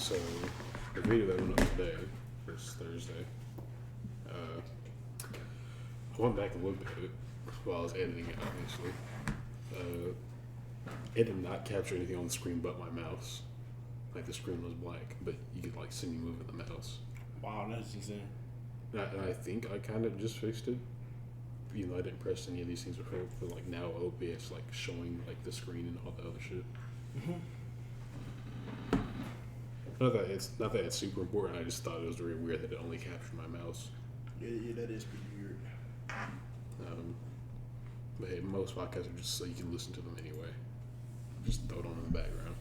So, the video that went up today, this Thursday, I went back and looked at it while I was editing it, obviously. It did not capture anything on the screen but my mouse. Like, the screen was blank, but you could, like, see me moving the mouse. Wow, that's insane. And I think I kind of just fixed it. Even though I didn't press any of these things before, but, like, now OBS, like, showing, like, the screen and all the other shit. Not that it's super important. I just thought it was very weird that it only captured my mouse. Yeah, that is pretty weird. But hey, most podcasts are just so you can listen to them anyway. Just throw it on in the background.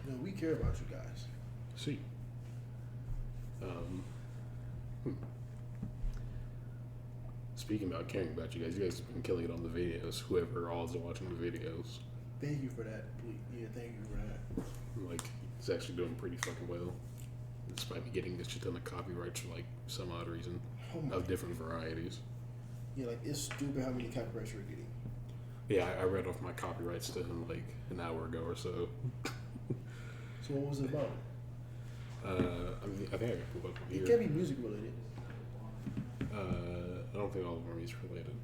No, we care about you guys. See. Speaking about caring about you guys have been killing it on the videos. Whoever all is watching the videos. Thank you for that. Yeah, thank you for that. Like, it's actually doing pretty fucking well. Despite me getting this shit ton of copyrights for, like, some odd reason. Of different varieties. Yeah, like, it's stupid how many copyrights you're getting. Yeah, I read off my copyrights to him, like, an hour ago or so. So what was it about? I think I got pulled up here. It can't be music related. I don't think all of them are music related.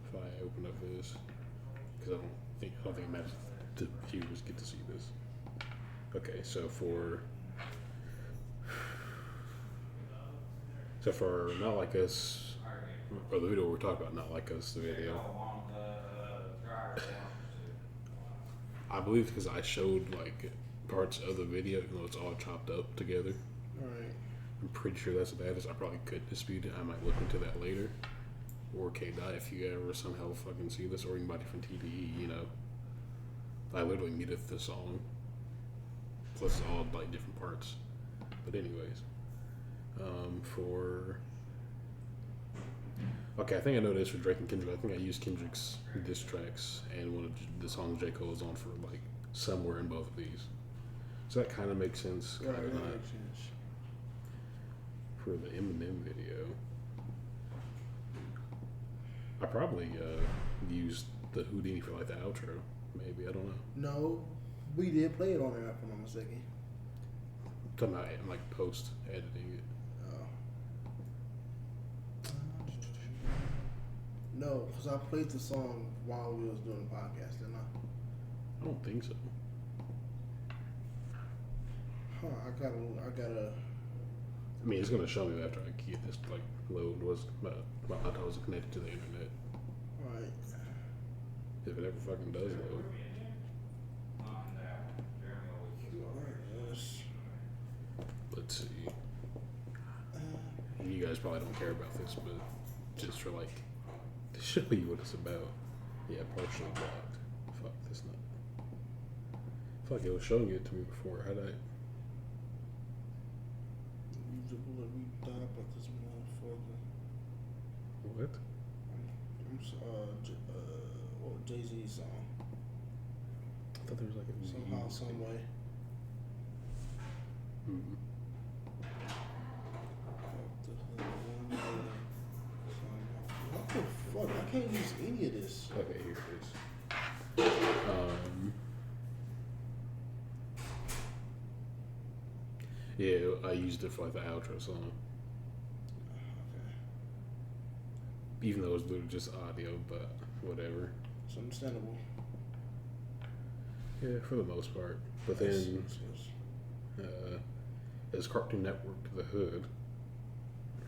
If I open up this, because I don't think it matters if the viewers get to see this. Okay, so for Not Like Us, or the video we're talking about, Not Like Us, the video. I believe because I showed like parts of the video, even though it's all chopped up together. Alright. I'm pretty sure that's what that is. I probably could dispute it. I might look into that later. Or K-Dot, if you ever somehow fucking see this, or anybody from TDE, you know. I literally muted the song. Plus all like different parts. But anyways. Okay, I think I know this for Drake and Kendrick. I think I used Kendrick's diss tracks and one of the songs J. Cole was on for like somewhere in both of these. So that kind of makes sense. Yeah, Kind of that not. makes sense. For the Eminem video, I probably used the Houdini for like the outro. Maybe, I don't know. No, we did play it on there, if I'm not mistaken. I'm talking about like post editing it. No, because I played the song while we was doing the podcast, didn't I? I don't think so. Huh, I gotta. I mean, it's gonna show me after I get this like load. My laptop was connected to the internet. Alright. If it ever fucking does load. Yes. Let's see. And you guys probably don't care about this, but just for like to show you what it's about. Yeah, partially blocked. Fuck this nut. Fuck, it was showing it to me before. How'd I? What? Jay-Z song. I thought there was like a Somehow, some way. Mm-hmm. What the fuck? I can't use any of this. Okay, here it is. Yeah, I used it for like the outro song. Okay. Even though it was literally just audio, but whatever. It's understandable. Yeah, for the most part. But then, as Cartoon Network, The Hood.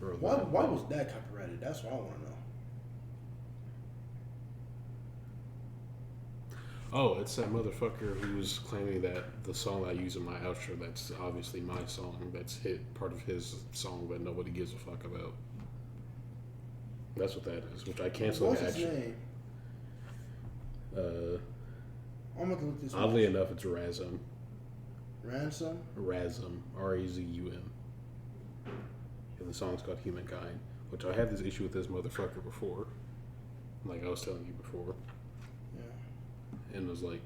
Or Why was that copyrighted? That's what I want to know. Oh, it's that motherfucker who's claiming that the song I use in my outro, that's obviously my song, that's part of his song, but nobody gives a fuck about. That's what that is, which I canceled. What's his name? I'm going to look this up. Oddly enough, it's Razum. Ransom? Razum. R-A-Z-U-M. And the song's called Humankind, which I had this issue with this motherfucker before. Like I was telling you before. Yeah. And was like,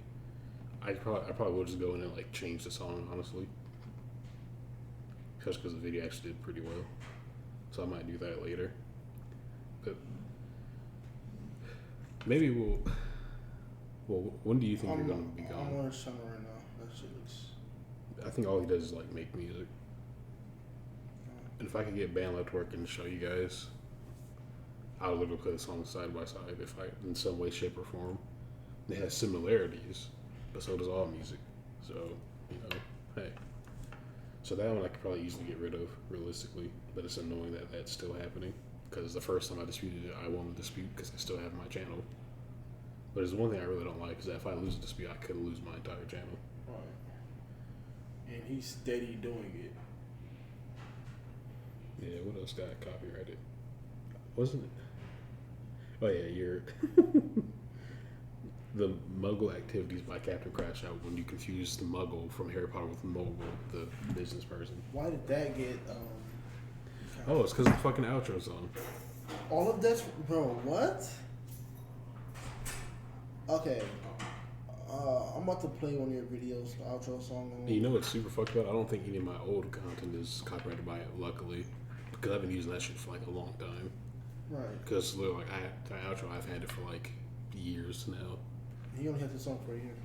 I probably would just go in and like change the song, honestly. Just because the video actually did pretty well. So I might do that later. But maybe well, when do you think you're going to be gone? I'm on a summer right now. That shit looks... I think all he does is like make music. And if I could get Bandlab to work and show you guys, I would literally play the songs side by side if I, in some way, shape, or form. It has similarities, but so does all music. So, you know, hey. So that one I could probably easily get rid of, realistically. But it's annoying that that's still happening. Because the first time I disputed it, I won the dispute because I still have my channel. But there's one thing I really don't like is that if I lose a dispute, I could lose my entire channel. Right. And he's steady doing it. Yeah, what else got copyrighted? Wasn't it? Oh yeah, you're the Muggle activities by Captain Crash Out when you confuse the Muggle from Harry Potter with Mogul, the business person. Why did that get? Oh, it's because of the fucking outro song. All of that's bro. What? Okay. I'm about to play one of your videos, the outro song. You know what's super fucked up? I don't think any of my old content is copyrighted by it, luckily. Because I've been using that shit for like a long time. Right. Because like the outro, I've had it for like years now. He only had this song for a year.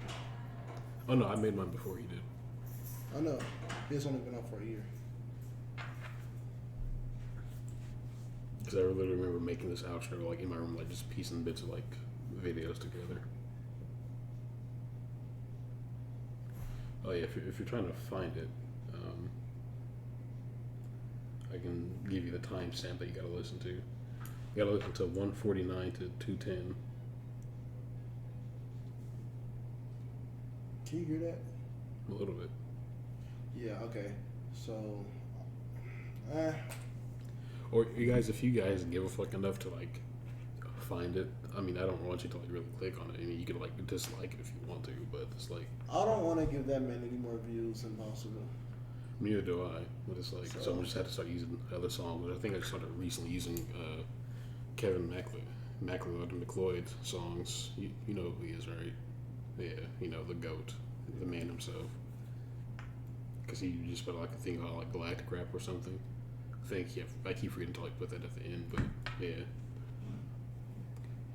Oh no, I made mine before he did. I know. It's only been out for a year. Because I literally remember making this outro like in my room, like just piecing bits of like videos together. Oh yeah, if you're trying to find it, I can give you the timestamp that you gotta listen to. You gotta listen to 149 to 210. Can you hear that? A little bit. Yeah. Okay. So. Or you guys, if you guys give a fuck enough to like find it, I mean, I don't want you to like really click on it. I mean, you could like dislike it if you want to, but it's like I don't want to give that man any more views than possible. neither do I. But it's like so I just had to start using other songs. I think I started recently using Kevin McLeod songs. You know who he is, right? Yeah, you know, the GOAT, the man himself. Because he just put like a thing about like galactic rap or something. I keep forgetting to like put that at the end, but yeah.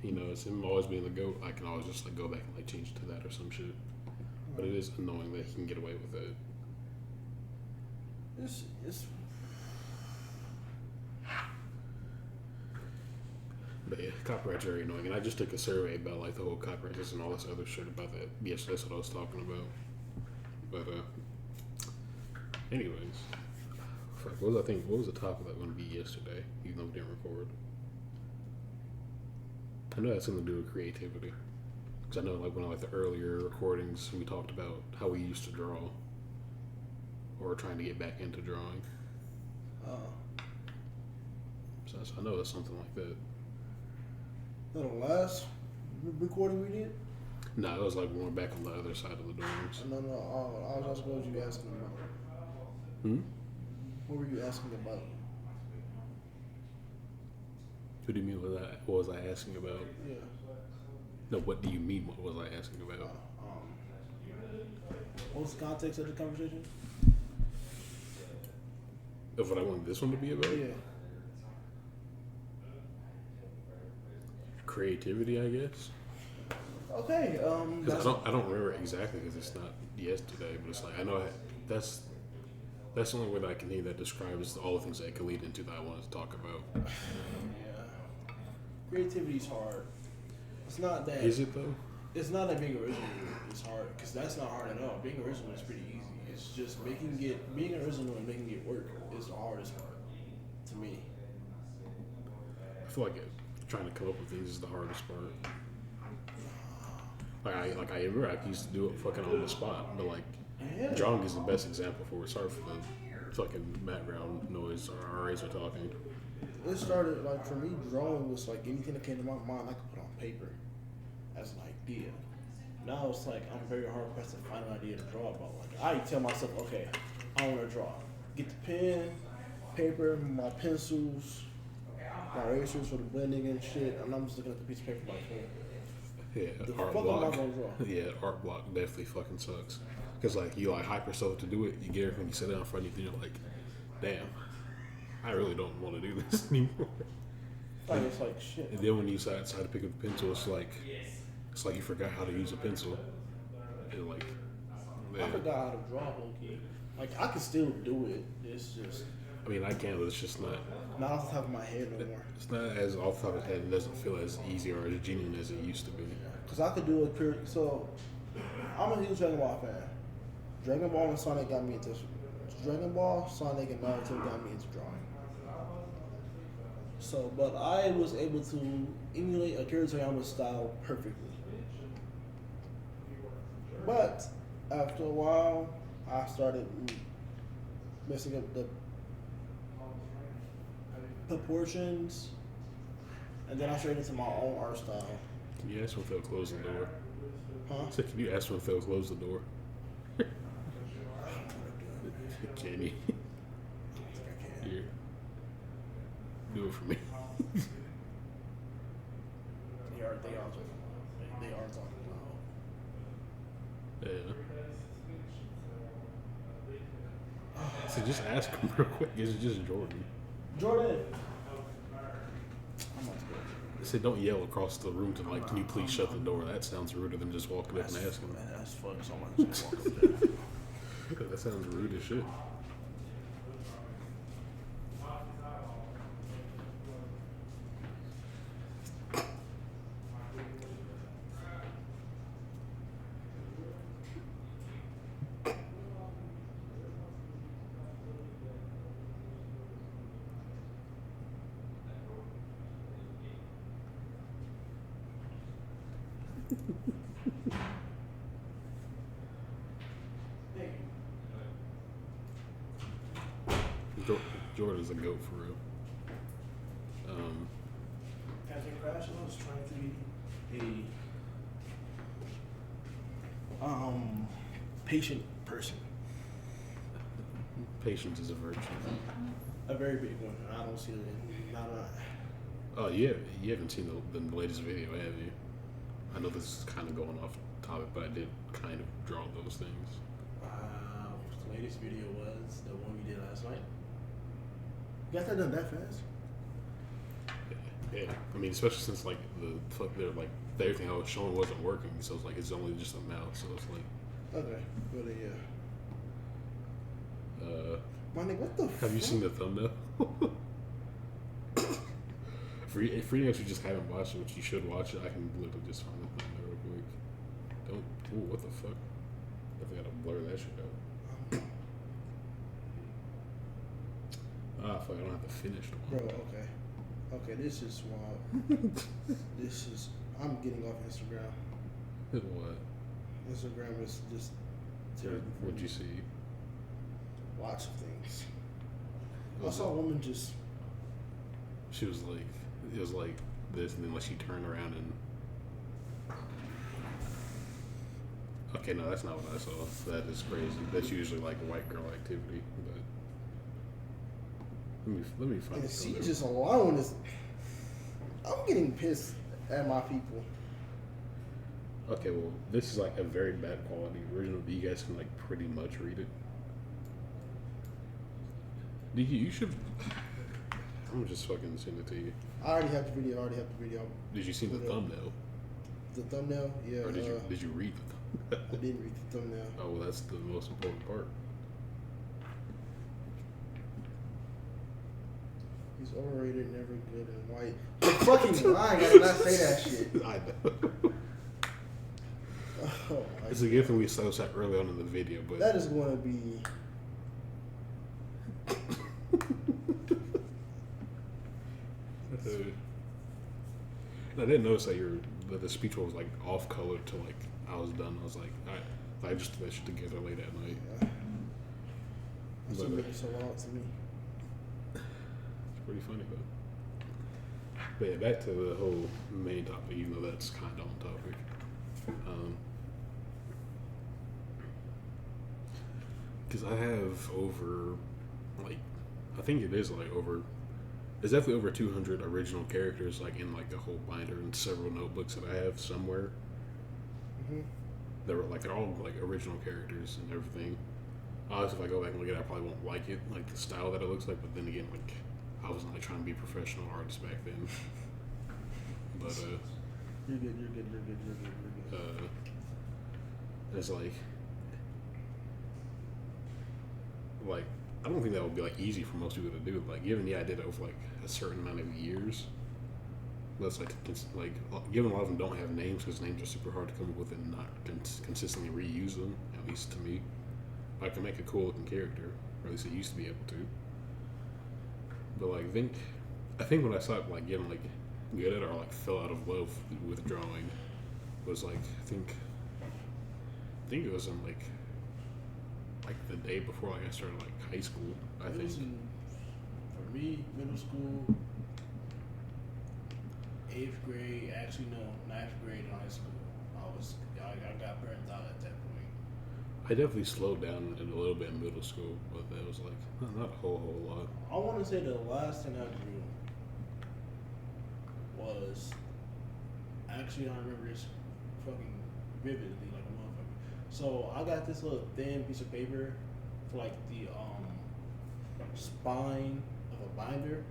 You know, it's him always being the GOAT. I can always just like go back and like change it to that or some shit. But it is annoying that he can get away with it. It's But yeah, copyright's very annoying. And I just took a survey about like the whole copyright and all this other shit about that. Yes, that's what I was talking about. But anyways, fuck, what was the topic that was going to be yesterday? Even though we didn't record. I know that's something to do with creativity. Because I know like one of like the earlier recordings we talked about how we used to draw. Or trying to get back into drawing. So I know that's something like that. the last recording we did. No, it was like when we're back on the other side of the dorms. No. I was asking what you asking about. Hmm? What were you asking about? What do you mean? What was I asking about? Yeah. No, what do you mean? What was I asking about? What was the context of the conversation? Of what I wanted this one to be about? Yeah. Creativity, I guess. Okay. Because I don't remember exactly because it's not yesterday, but it's like I know that's the only word I can hear that describes all the things that could lead into that I wanted to talk about. Yeah. Creativity's hard. It's not that. Is it though? It's not that being original is hard, because that's not hard at all. Being original is pretty easy. It's just being original and making it work is the hardest part to me. I feel like trying to come up with things is the hardest part. I remember I used to do it fucking on the spot, but like drawing is the best example for it. Sorry for the fucking background noise. Our Rays are talking. It started like for me, drawing was like anything that came to my mind I could put on paper as an idea. Now it's like I'm very hard pressed to find an idea to draw about. Like I tell myself, okay, I want to draw. Get the pen, paper, my pencils, my erasers for the blending and shit, and I'm just looking at the piece of paper by phone. Yeah, The art fuck am I block. gonna draw? Yeah, art block definitely fucking sucks. Cause like you like hype yourself to do it, you get it when you sit down in front of you, and you're like, damn, I really don't want to do this anymore. Like it's like shit. And then when you decide to pick up a pencil, it's like you forgot how to use a pencil. And like, I man, forgot how to draw, low key. Like I can still do it. It's just I mean, I can, but it's just not. not off the top of my head no more. It's not as off the top of the head. It doesn't feel as easy or as genuine as it used to be. Cause I could do a pure. So I'm a huge Dragon Ball fan. Dragon Ball and Sonic got me into Dragon Ball, Sonic, and Naruto got me into drawing. So, but I was able to emulate Akira Toriyama's style perfectly. But after a while, I started messing up the proportions, and then I strayed into my own art style. Can you ask when Phil closed the door? Huh? So can you ask when Phil closed the door? Can you? Here. Do it for me. They are talking loud. Yeah. So just ask him real quick. It's just Jordan. Jordan. I'm about to go. They said don't yell across the room to like, can you please shut the door? That sounds ruder than just walking up and asking. That's fucking someone's gonna walk up there. That sounds rude as shit. Jordan's a goat for real. Captain Crash was trying to be a patient person. Patience is a virtue. A very big one. I don't see it. Not a. Oh, yeah, you haven't seen the latest video, have you? I know this is kind of going off topic, but I did kind of draw those things. The latest video was the one we did last night. You got that done that fast? Yeah, I mean, especially since like everything I was showing wasn't working, so it's like it's only just a mouse, so it's like. Okay, well yeah. My nigga, what the? Have you seen the thumbnail? For you guys who just haven't watched it, which you should watch it, I can literally just find the thumbnail real quick. Don't. Ooh, what the fuck? I think I gotta blur that shit out. Fuck, I don't have the finished one. Bro, okay, this is wild. This is. I'm getting off Instagram. What? Instagram is just terrible. What'd you see? Lots of things. I saw a woman just. She was like, it was like this, and then like she turned around and. Okay, no, that's not what I saw. That is crazy. That's usually like a white girl activity, but. Let me find And it. she's just allowing this. I'm getting pissed at my people. Okay, well, this is like a very bad quality original, but you guys can like pretty much read it. You should. I'm gonna just fucking send it to you. I already have the video. Did you see the thumbnail? The thumbnail? Yeah. Or did you read the thumbnail? I didn't read the thumbnail. Oh, well, that's the most important part. He's overrated, never good, and white. You're fucking lying. I did not say that shit. I know. Oh, It's a good thing we saw that early on in the video, but that is going to be. I didn't notice that the speech was like off color till like I was done. I was like, I just threw that shit together late at night. Yeah. That's what makes it so wild to me. It's pretty funny, but yeah, back to the whole main topic, even though that's kind of on topic. Because I have over, like, I think it is like over, there's definitely over 200 original characters, like in like a whole binder and several notebooks that I have somewhere. Mm-hmm. They're like, they're all like original characters and everything. Obviously, if I go back and look at it, I probably won't like it, like the style that it looks like. But then again, like I wasn't like trying to be a professional artist back then. But You're good. it's like like, I don't think that would be like easy for most people to do. Like, given I did it over like a certain amount of years. That's like given a lot of them don't have names because names are super hard to come up with and not consistently reuse them. At least to me, I can make a cool looking character, or at least I used to be able to. But like, I think when I started like getting like good at it or like fell out of love with drawing was like I think it was in like the day before like I started like high school. I think for me, middle school. 8th grade, actually no, 9th grade in high school. I got burnt out at that point. I definitely slowed down a little bit in middle school, but that was like not a whole lot. I want to say the last thing I drew was actually I remember this fucking vividly like a motherfucker. So I got this little thin piece of paper for like the spine of a binder.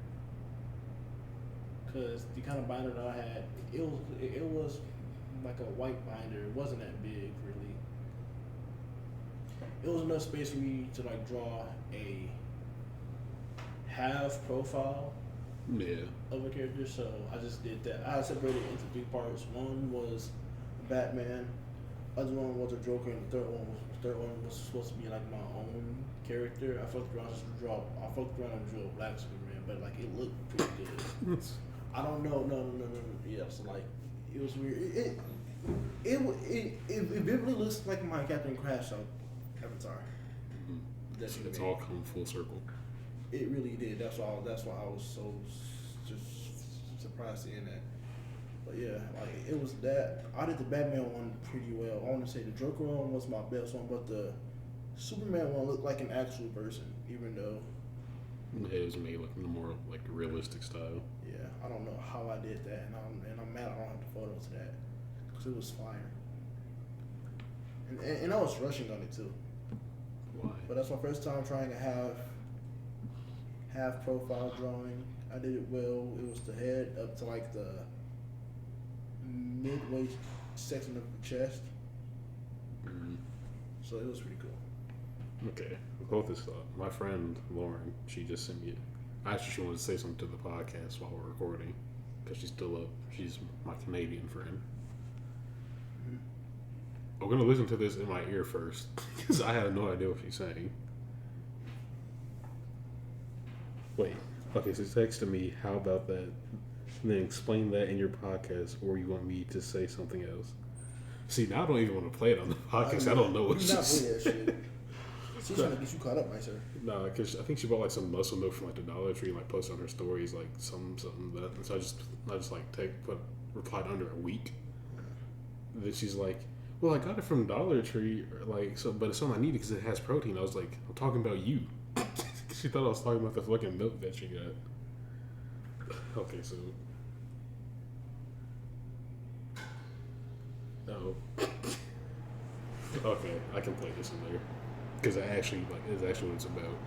Because the kind of binder that I had, it was like a white binder. It wasn't that big, really. It was enough space for me to like draw a half profile of a character. So I just did that. I separated it into 3 parts. One was Batman, other one was a Joker, and the third one was supposed to be like my own character. I fucked around and drew a black Superman, but like it looked pretty good. I don't know. No. Yeah, so like, it was weird. It vividly looks like my Captain Crash avatar. Mm-hmm. It's all come full circle. It really did. That's why I was so just surprised seeing that. But yeah, like it was that. I did the Batman one pretty well. I want to say the Joker one was my best one, but the Superman one looked like an actual person, even though. It was made like in a more like realistic style. Yeah, I don't know how I did that, and I'm mad I don't have the photos of that because it was fire. And I was rushing on it too. Why? But that's my first time trying to have profile drawing. I did it well. It was the head up to like the midway section of the chest. Mm-hmm. So it was pretty cool. Okay, both this thought. My friend Lauren, she just sent me. Actually, she wanted to say something to the podcast while we're recording because she's still up. She's my Canadian friend. Mm-hmm. I'm gonna listen to this in my ear first because I have no idea what she's saying. Wait. Okay, so texted me. How about that? And then explain that in your podcast, or you want me to say something else? See, now I don't even want to play it on the podcast. I don't know what she's saying. Shit. She's trying to get you caught up, my sir. No, because I think she bought like some muscle milk from like the Dollar Tree and like posted on her stories like something that. And so I just like replied under a week. And then she's like, "Well, I got it from Dollar Tree, like so, but it's something I need because it has protein." I was like, "I'm talking about you." She thought I was talking about the fucking milk that she got. Okay, so. No. Okay, I can play this in there. Because it's actually what it's about.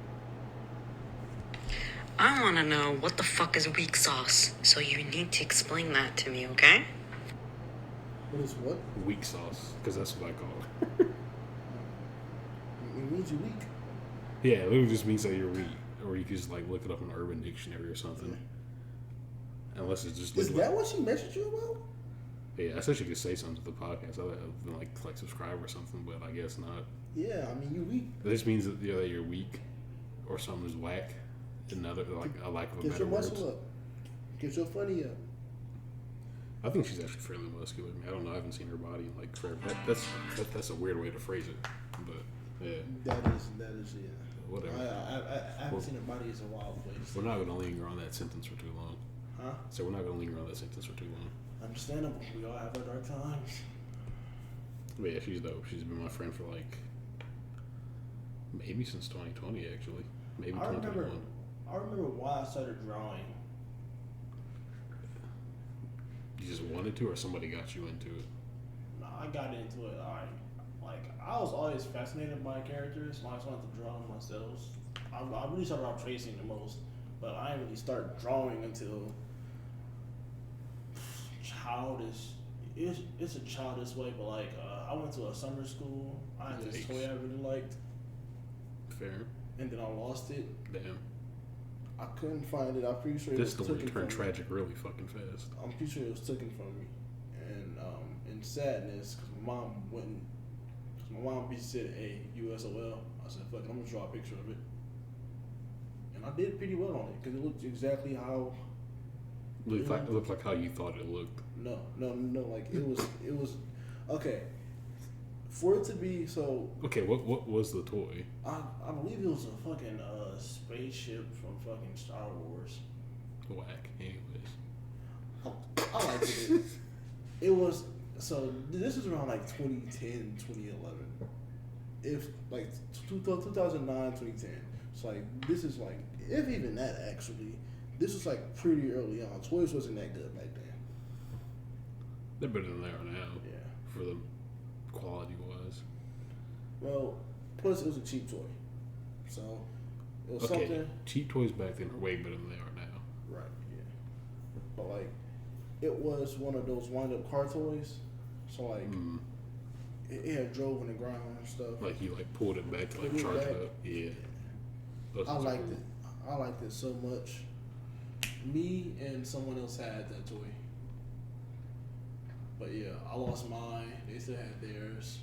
I want to know what the fuck is weak sauce, so you need to explain that to me, okay? What is what? Weak sauce, because that's what I call it. It means you're weak. Yeah, it literally just means that you're weak. Or you can just like look it up in Urban Dictionary or something. Unless it's just... Is that what she messaged you about? Yeah, I said she could say something to the podcast. I've been like subscribe or something, but I guess not. Yeah, I mean, you weak. This means that you're weak, or something is whack. Another like a lack of a better word. Get your muscle up. Get your funny up. I think she's actually fairly muscular. I don't know. I haven't seen her body in like forever. That's a weird way to phrase it, but yeah. That is yeah. Whatever. I haven't seen her body as a wild place. We're not going to linger on that sentence for too long. Huh? So we're not going to linger on that sentence for too long. Understandable. We all have our dark times. But yeah, she's dope. She's been my friend for like maybe since 2020, actually. Maybe 2021. I remember why I started drawing. You just wanted to, or somebody got you into it? No, I got into it. I was always fascinated by characters, so I just wanted to draw them myself. I really started out tracing the most, but I didn't really start drawing until childish. It's a childish way, but like I went to a summer school. I had this toy I really liked. Fair. and then I lost it. Damn. I couldn't find it. I'm pretty sure it This was story taken turned from me. tragic really fucking fast. I'm pretty sure it was taken from me, and in sadness, because my mom wouldn't. Cause my mom said, "Hey, USOL." I said, "Fuck it, I'm gonna draw a picture of it," and I did pretty well on it because it looked exactly how. It looked like how you thought it looked. No. Like it was okay. For it to be so, Okay, what was the toy? I believe it was a fucking spaceship from fucking Star Wars. Whack. Anyways. I liked it. It was so. This is around like 2010, 2011. If like 2009, 2010. So like this is like if even that actually. This was like pretty early on. Toys wasn't that good back then. They're better than they are now. Yeah. For the quality wise. Well, plus it was a cheap toy, so it was Okay. something. Cheap toys back then are way better than they are now. Right. Yeah. But like, it was one of those wind-up car toys. So like, it had drove in the ground and stuff. Like you like pulled it back to like Pulled it charge back. it up. Yeah. Those I ones are liked cool. it. I liked it so much. Me and someone else had that toy. But yeah, I lost mine. They still had theirs.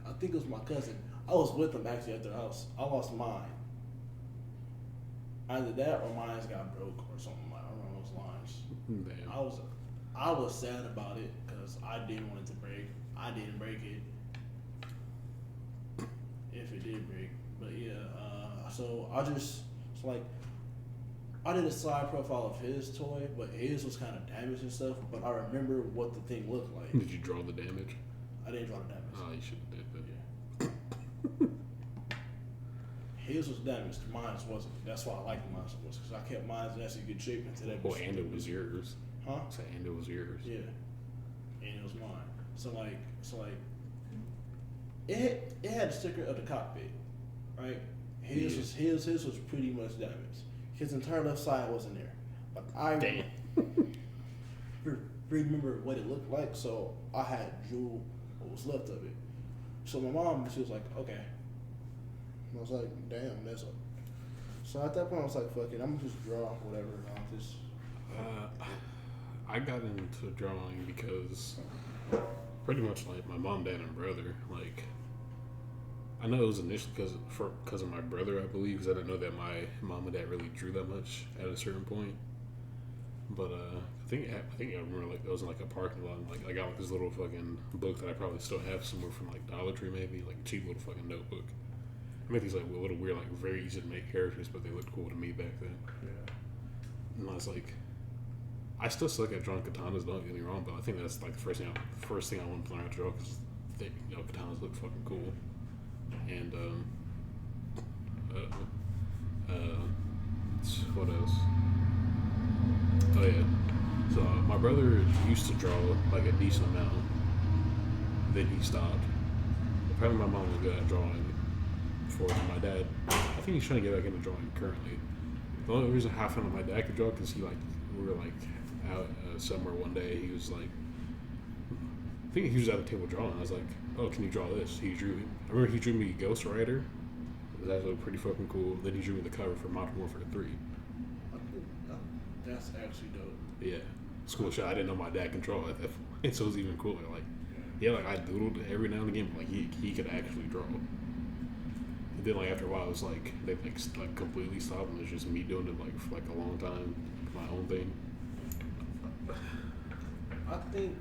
I think it was my cousin. I was with them actually at their house. I lost mine. Either that or mine got broke or something like around those lines. Damn. I was sad about it because I didn't want it to break. I didn't break it. If it did break, but yeah. So I did a side profile of his toy, but his was kind of damaged and stuff. But I remember what the thing looked like. Did you draw the damage? I didn't draw the damage. Oh, you should have did that. His was damaged. Mine wasn't. That's why I liked mine so much because I kept mine in actually good shape until that. Well, and it was yours. Huh? So, and it was yours. Yeah. And it was mine. So like, it had a sticker of the cockpit, right? His was pretty much damaged. His entire left side wasn't there, but I Damn. remember what it looked like, so I had drew what was left of it. So my mom, she was like, okay. And I was like, damn, that's a. So at that point, I was like, fuck it, I'm gonna just draw whatever. And I'll just. I got into drawing because pretty much like my mom, dad, and brother. Like, I know it was initially because of my brother, I believe, because I didn't know that my mom and dad really drew that much at a certain point. But I think I remember like it was in like a parking lot. And, like I got like this little fucking book that I probably still have somewhere from like Dollar Tree, maybe like a cheap little fucking notebook. I made these like little weird, like very easy to make characters, but they looked cool to me back then. Yeah. And I was like, I still suck at drawing katanas. Don't get me wrong, but I think that's like the first thing I want to learn how to draw because katanas look fucking cool. And what else? Oh yeah. So my brother used to draw like a decent amount. Then he stopped. Apparently my mom was good at drawing before my dad. I think he's trying to get back into drawing currently. The only reason I found out my dad could draw because we were like out somewhere one day. He was like, I think he was at the table drawing. I was like, oh, can you draw this? He drew it. I remember he drew me Ghost Rider. That was pretty fucking cool. Then he drew me the cover for Modern Warfare 3. That's actually dope. Yeah. It's cool shit. I didn't know my dad could draw at that point. So it was even cooler. Like, yeah, like I doodled every now and again, but like he could actually draw. And then like after a while, it was like they like completely stopped, and it was just me doing it like for like a long time, my own thing. I think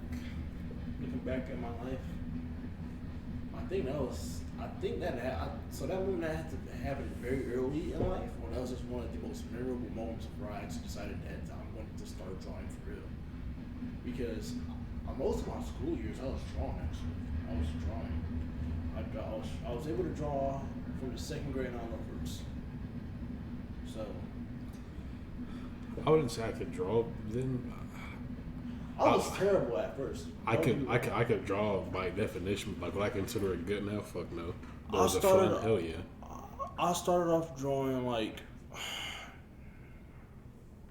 looking back at my life, so that movement had to happen very early in life, or that was just one of the most memorable moments of where I actually decided that I'm going to start drawing for real. Because most of my school years, I was drawing actually. I was drawing. I was able to draw from the second grade on upwards. So I wouldn't say I could draw then. I was terrible at first. I could draw by definition. Like, would I consider it good now? Fuck no. But I was it started- fun? Hell yeah. I started off drawing like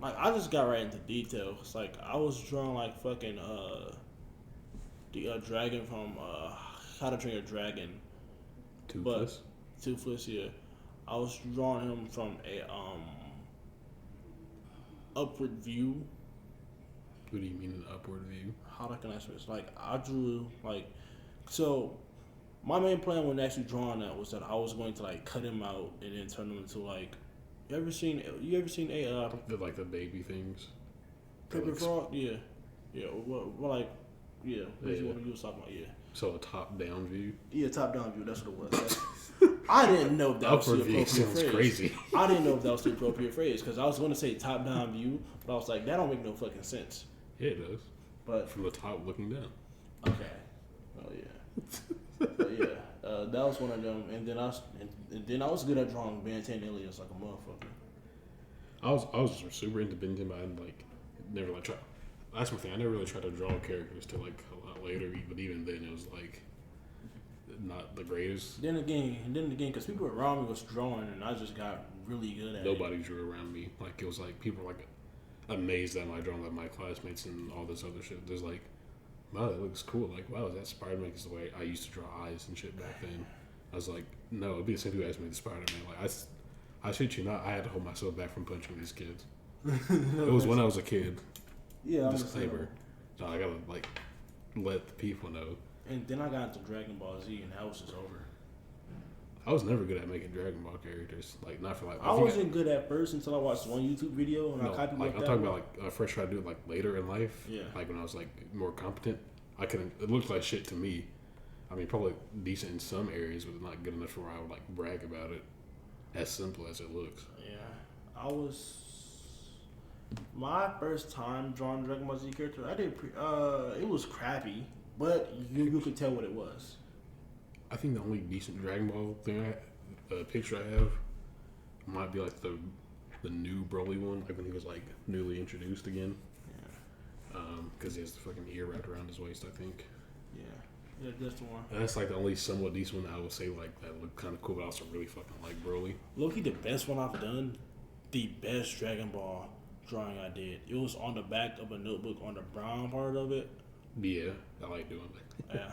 I just got right into details. Like I was drawing like fucking the dragon from How to Train Your Dragon. Toothless. Toothless, yeah. I was drawing him from a upward view. What do you mean an upward view? How can I say this? Like I drew like so. My main plan when actually drawing that was that I was going to like cut him out and then turn him into like. You ever seen a Like the baby things. paper Like, frog? Yeah, yeah. Well, like yeah. What Yeah. you was talking about? Yeah. So a top down view. Yeah, top down view. That's what it was. I didn't know if that was the Upward view appropriate sounds phrase. crazy. I didn't know if that was the appropriate phrase because I was going to say top down view, but I was like, that don't make no fucking sense. Yeah, it does. But From the top looking down. okay, oh yeah, but yeah, that was one of them. And then I was good at drawing Ben 10 aliens like a motherfucker. I was just super into Ben 10, but I like never like try. That's my thing. I never really tried to draw characters till like a lot later. But even then, it was like not the greatest. Then again, because people around me was drawing, and I just got really good at it. Nobody drew around me. Like it was like people were like amazed at my drawing, like my classmates and all this other shit. There's like, wow, that looks cool. Like, wow, is that Spider-Man? Because the way I used to draw eyes and shit back then, I was like, no, it'd be the same people asked me the Spider-Man. Like I shit you not, I had to hold myself back from punching these kids. It was when I was a kid. Yeah, I'm Disclaimer. So I gotta like let the people know. And then I got into Dragon Ball Z, and that was just over. I was never good at making Dragon Ball characters. Like not for like. I wasn't good at first until I watched one YouTube video and I copied like I'm that talking one. about like I first tried to do it like later in life. Yeah. Like when I was like more competent, I couldn't. It looked like shit to me. I mean, probably decent in some areas, but not good enough where I would like brag about it. As simple as it looks. Yeah, I was my first time drawing Dragon Ball Z character. I did. It was crappy, but you could tell what it was. I think the only decent Dragon Ball thing picture I have might be like the new Broly one, like when he was like newly introduced again. Yeah, Because he has the fucking ear wrapped around his waist, I think. yeah, that's the one. And that's like the only somewhat decent one I would say like that looked kind of cool, but I also really fucking like Broly. Loki, the best one I've done, the best Dragon Ball drawing I did. It was on the back of a notebook on the brown part of it. Yeah, I like doing that. Yeah.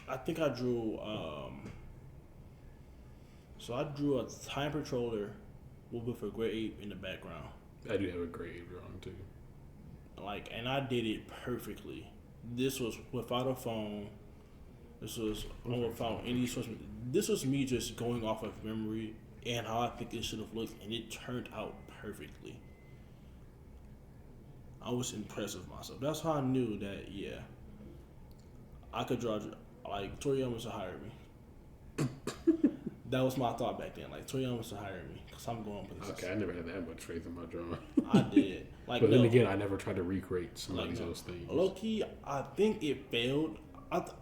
I think I drew. So I drew a Time Patroller with a gray ape in the background. I do have a great drawing too. Like, and I did it perfectly. This was without a phone. This was without any source. This was me just going off of memory and how I think it should have looked, and it turned out perfectly. I was impressed with myself. That's how I knew that, yeah, I could draw. Like, Toriyama should hire me. That was my thought back then. Like, Toriyama should hire me because I'm going for this. Okay, I never had that much faith in my drawing. I did. Like, But no, then again, I never tried to recreate somebody no. else's thing. Low key, I think it failed.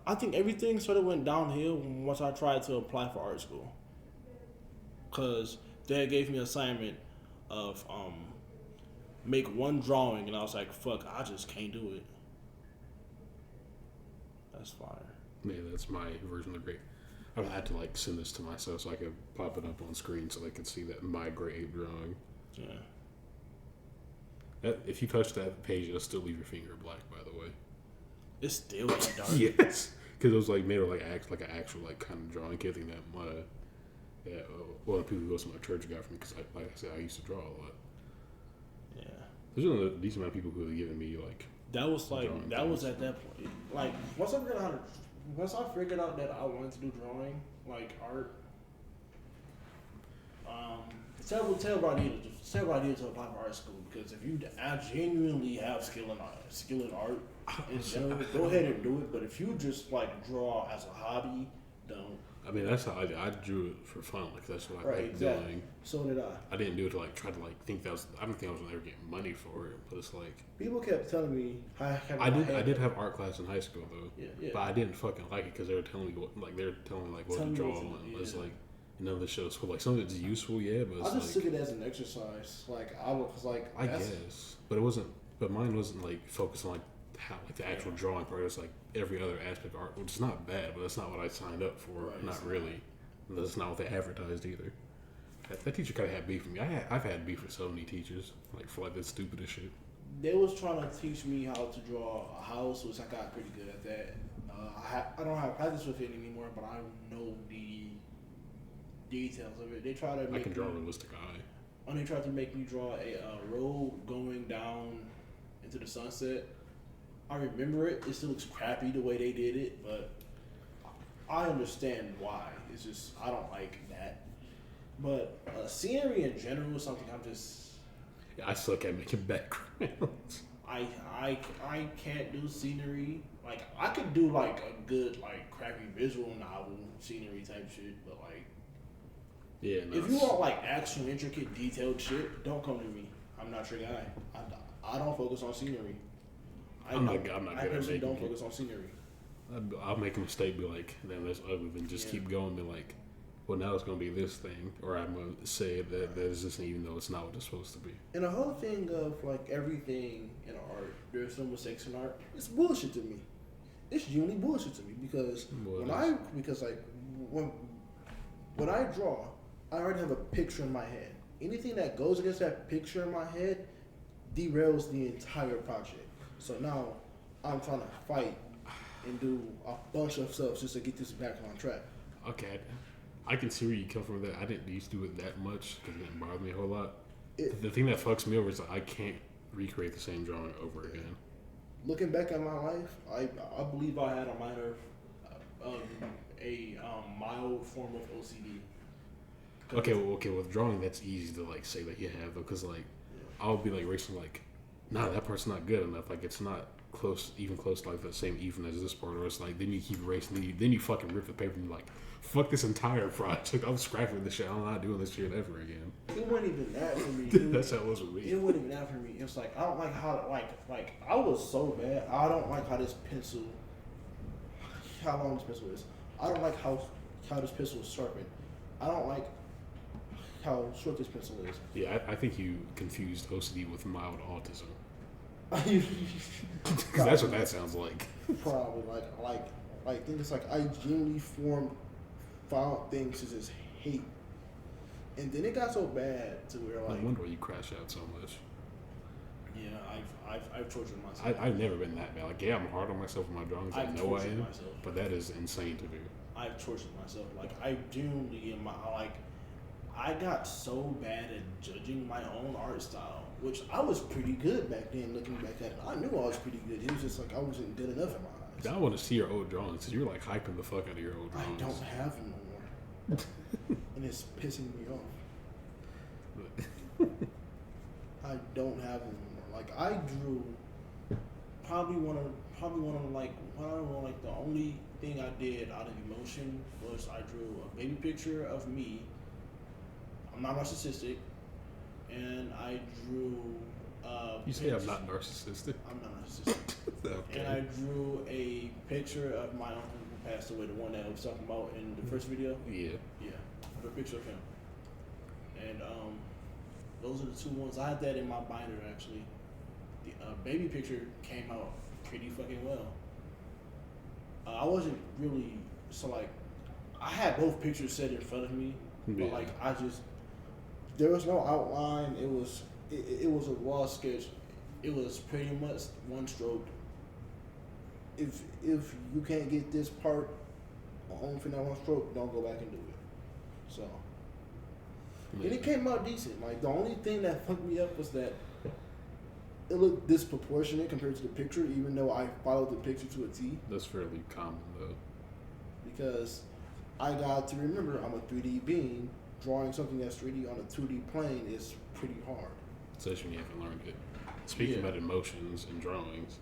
I think everything sort of went downhill once I tried to apply for art school. Cause they gave me an assignment of make one drawing, and I was like, fuck, I just can't do it. That's fire. Yeah, that's my version of great. I had to like send this to myself so I could pop it up on screen so they could see that my gray ape drawing. Yeah. If you touch that page, it'll still leave your finger black. By the way. It's still dark. Yes, because it was like made of like an actual like kind of drawing kit thing that one of the people who goes to my church got for me because like I said I used to draw a lot. Yeah. There's a decent amount of people who have given me like. That was like Drawing that was things. at that point. Like once I figured out that I wanted to do drawing, like art. Terrible idea to apply for art school because if you genuinely have skill in art in general, go ahead and do it. But if you just like draw as a hobby, don't. I mean that's how I drew it for fun. Like that's what I Right, like exactly. doing. So did I. I didn't do it to like try to like think that was. I don't think I was gonna ever get money for it, but it's like People kept telling me I did have art class in high school though, Yeah. but I didn't fucking like it because they were telling me what what Tell to me draw what to and do, it's yeah. like none of the show's cool. Like some of it's useful, yeah, but I it's just like took it as an exercise. Like I was like, I that's- guess, but it wasn't. But mine wasn't like focused on like how like the actual drawing part. It was like every other aspect of art, which is not bad, but that's not what I signed up for. Right, it's not not. really. That's not what they advertised either. That teacher kind of had beef with me. I've had beef with so many teachers, like for like the stupidest shit. They was trying to teach me how to draw a house, which I got pretty good at that. I don't have practice with it anymore, but I know details of it. They try to I make can draw a me, realistic eye. when they tried to make me draw a road going down into the sunset. I remember it. It still looks crappy the way they did it, but I understand why. It's just I don't like that. But scenery in general is something I'm just Yeah, I suck at making backgrounds. I can't do scenery. Like I could do like a good like crappy visual novel scenery type shit, but like Yeah, no, if you want like actual intricate detailed shit, don't come to me. I'm not your guy. I don't focus on scenery. I'm not good I at personally making don't it. focus on scenery. I'll make a mistake, be like, damn, that's ugly, then just Yeah. keep going, be like, well, now it's going to be this thing. Or I'm going to say that is this, even though it's not what it's supposed to be. And the whole thing of like everything in art, there's some mistakes in art. It's bullshit to me. It's genuinely bullshit to me because Well, when I draw, I already have a picture in my head. Anything that goes against that picture in my head derails the entire project. So now I'm trying to fight and do a bunch of stuff just to get this back on track. Okay, I can see where you come from with that. I didn't used to do it that much because it didn't bother me a whole lot. The thing that fucks me over is like, I can't recreate the same drawing over again. Looking back at my life, I believe I had a mild form of OCD. Okay, with drawing, that's easy to like say that you have though, because like I'll be like racing like, nah, that part's not good enough. Like it's not even close to like the same even as this part, or it's like then you keep racing, then you fucking rip the paper and you're like, fuck this entire project. I'm scrapping this shit. I'm not doing this shit ever again. It wasn't even that for me. That's how it was with me. It wasn't even that for me. It was like I don't like how like I was so bad. I don't like how this pencil, how long this pencil is. I don't like how this pencil is sharpened. I don't like how short this pencil is. Yeah, I think you confused OCD with mild autism. 'Cause that's what that sounds like. Probably like think it's like I genuinely found things to just hate, and then it got so bad to where No like wonder why you crash out so much. yeah I've tortured myself. I've never been that bad. Like, yeah, I'm hard on myself with my drawings. I I've know I tortured am, myself. but that is insane to do. I've tortured myself. Like I genuinely in my like I got so bad at judging my own art style, which I was pretty good back then. Looking back at it, I knew I was pretty good. It was just like I wasn't good enough in my eyes. I want to see your old drawings because you're like hyping the fuck out of your old I drawings. don't have them no more, and it's pissing me off. I don't have them anymore. Like I drew probably one of like the only thing I did out of emotion was I drew a baby picture of me. I'm not narcissistic, and I drew. You say I'm not narcissistic. I'm not narcissistic. Okay. And I drew a picture of my uncle who passed away, the one that I was talking about in the first video. Yeah. Yeah, I drew a picture of him. And those are the two ones. I had that in my binder actually. The baby picture came out pretty fucking well. I wasn't really I had both pictures set in front of me, but Yeah. like there was no outline. It was a raw sketch. It was pretty much one stroke. If you can't get this part on for that one stroke, don't go back and do it. So. And it came out decent. Like the only thing that fucked me up was that it looked disproportionate compared to the picture, even though I followed the picture to a T. That's fairly common though. Because I got to remember I'm a 3D being. Drawing something that's 3D on a 2D plane is pretty hard. Especially when you haven't learned it. Speaking Yeah. about emotions and drawings,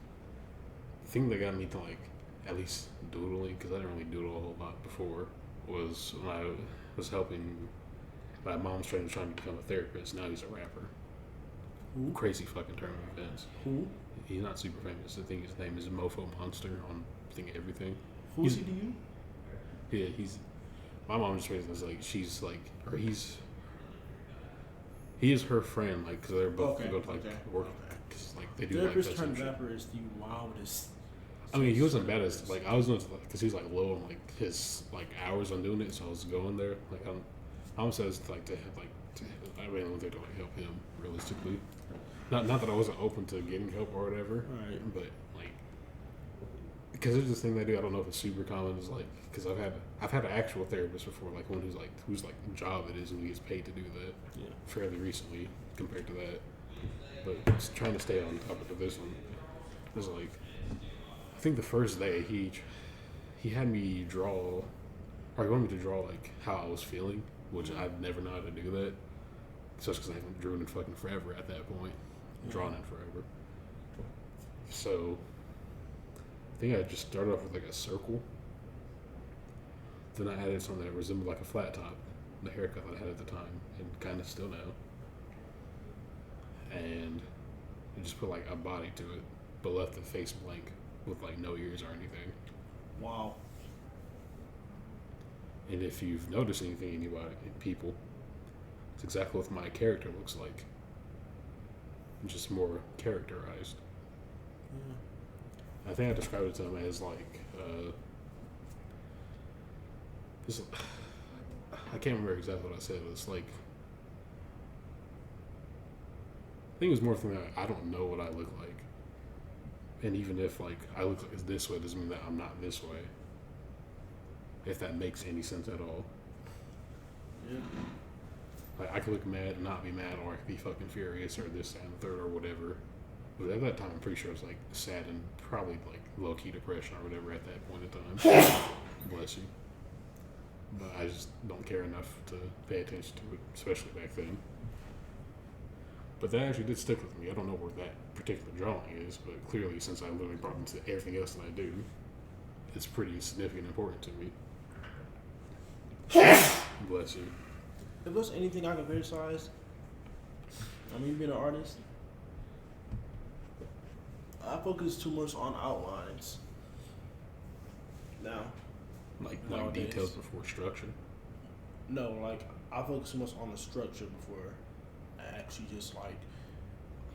the thing that got me to like at least doodling, because I didn't really doodle a whole lot before, was when I was helping. My mom's trying to become a therapist. Now he's a rapper. Who? Crazy fucking turn of events. Who? He's not super famous. I think his name is Mofo Monster on I think everything. Who's he to you? Yeah, he's. My mom just raised us like she's like, or he is her friend, like because they're both go to like work, because like they do Therapist like turned that. rapper is the wildest. I mean, he wasn't bad as like I was not because he was like low on like his like hours on doing it, so I was going there. Like I almost says like I really don't think to like help him realistically. Not that I wasn't open to getting help or whatever, Right. but like because there's this thing they do. I don't know if it's super common. Is like because I've had an actual therapist before, like one whose job it is and who gets paid to do that. Yeah. Fairly recently compared to that, but just trying to stay on topic of this one. It was like I think the first day he had me draw, or he wanted me to draw like how I was feeling, which I'd never know how to do that, especially because I haven't drawn in fucking forever at that point, drawn in forever. So I think I just started off with like a circle. Then I added something that resembled like a flat top, the haircut that I had at the time, and kind of still now. And I just put like a body to it, but left the face blank with like no ears or anything. Wow. And if you've noticed anything, people, it's exactly what my character looks like. Just more characterized. I think I described it to him as like, this, I can't remember exactly what I said. It's like, I think it was more from that I don't know what I look like. And even if like I look like this way, doesn't mean that I'm not this way. If that makes any sense at all. Yeah. Like I could look mad and not be mad, or I could be fucking furious, or this, that, and the third, or whatever. But at that time, I'm pretty sure it was like sad and probably like low key depression or whatever at that point in time. Bless you. But I just don't care enough to pay attention to it, especially back then. But that actually did stick with me. I don't know where that particular drawing is, but clearly, since I literally brought it into everything else that I do, it's pretty significant and important to me. Bless you. If there's anything I can criticize, I mean, being an artist, I focus too much on outlines. Now, Like nowadays. details before structure. No, like I focus too much on the structure before I actually just like,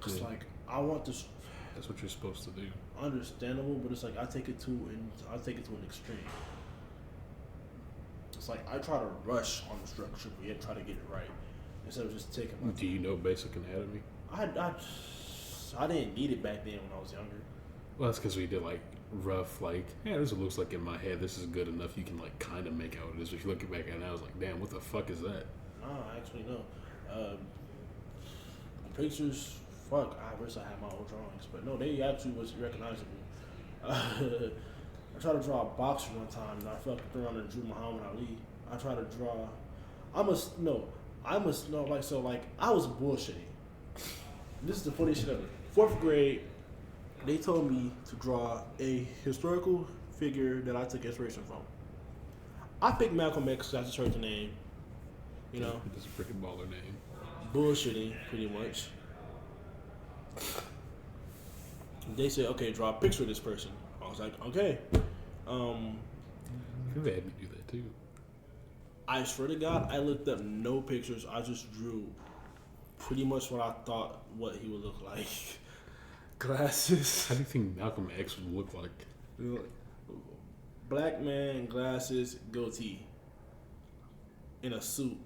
cause Yeah. like I want this That's what you're supposed to do. understandable, but it's like I take it to an extreme. It's like I try to rush on the structure, but yet try to get it right instead of just taking my Do you know basic anatomy? I didn't need it back then when I was younger. Well, that's because we did like rough, like, yeah, this is what it looks like in my head. This is good enough. You can like kind of make out what it is. If you look back at it, I was like, damn, what the fuck is that? Nah, actually no. The pictures, fuck. I wish I had my old drawings, but no, they actually was recognizable. I tried to draw a boxer one time, and I fucked around and drew Muhammad Ali. I tried to draw. I was bullshitting. This is the funniest shit ever. 4th grade, they told me to draw a historical figure that I took inspiration from. I picked Malcolm X because I just heard the name. You know, It's a freaking baller name. bullshitting pretty much. They said, okay, draw a picture of this person. I was like, okay. I think they had me do that too. I swear to God, I looked up no pictures. I just drew pretty much what I thought what he would look like. Glasses. How do you think Malcolm X would look like? Black man, glasses, goatee. In a suit.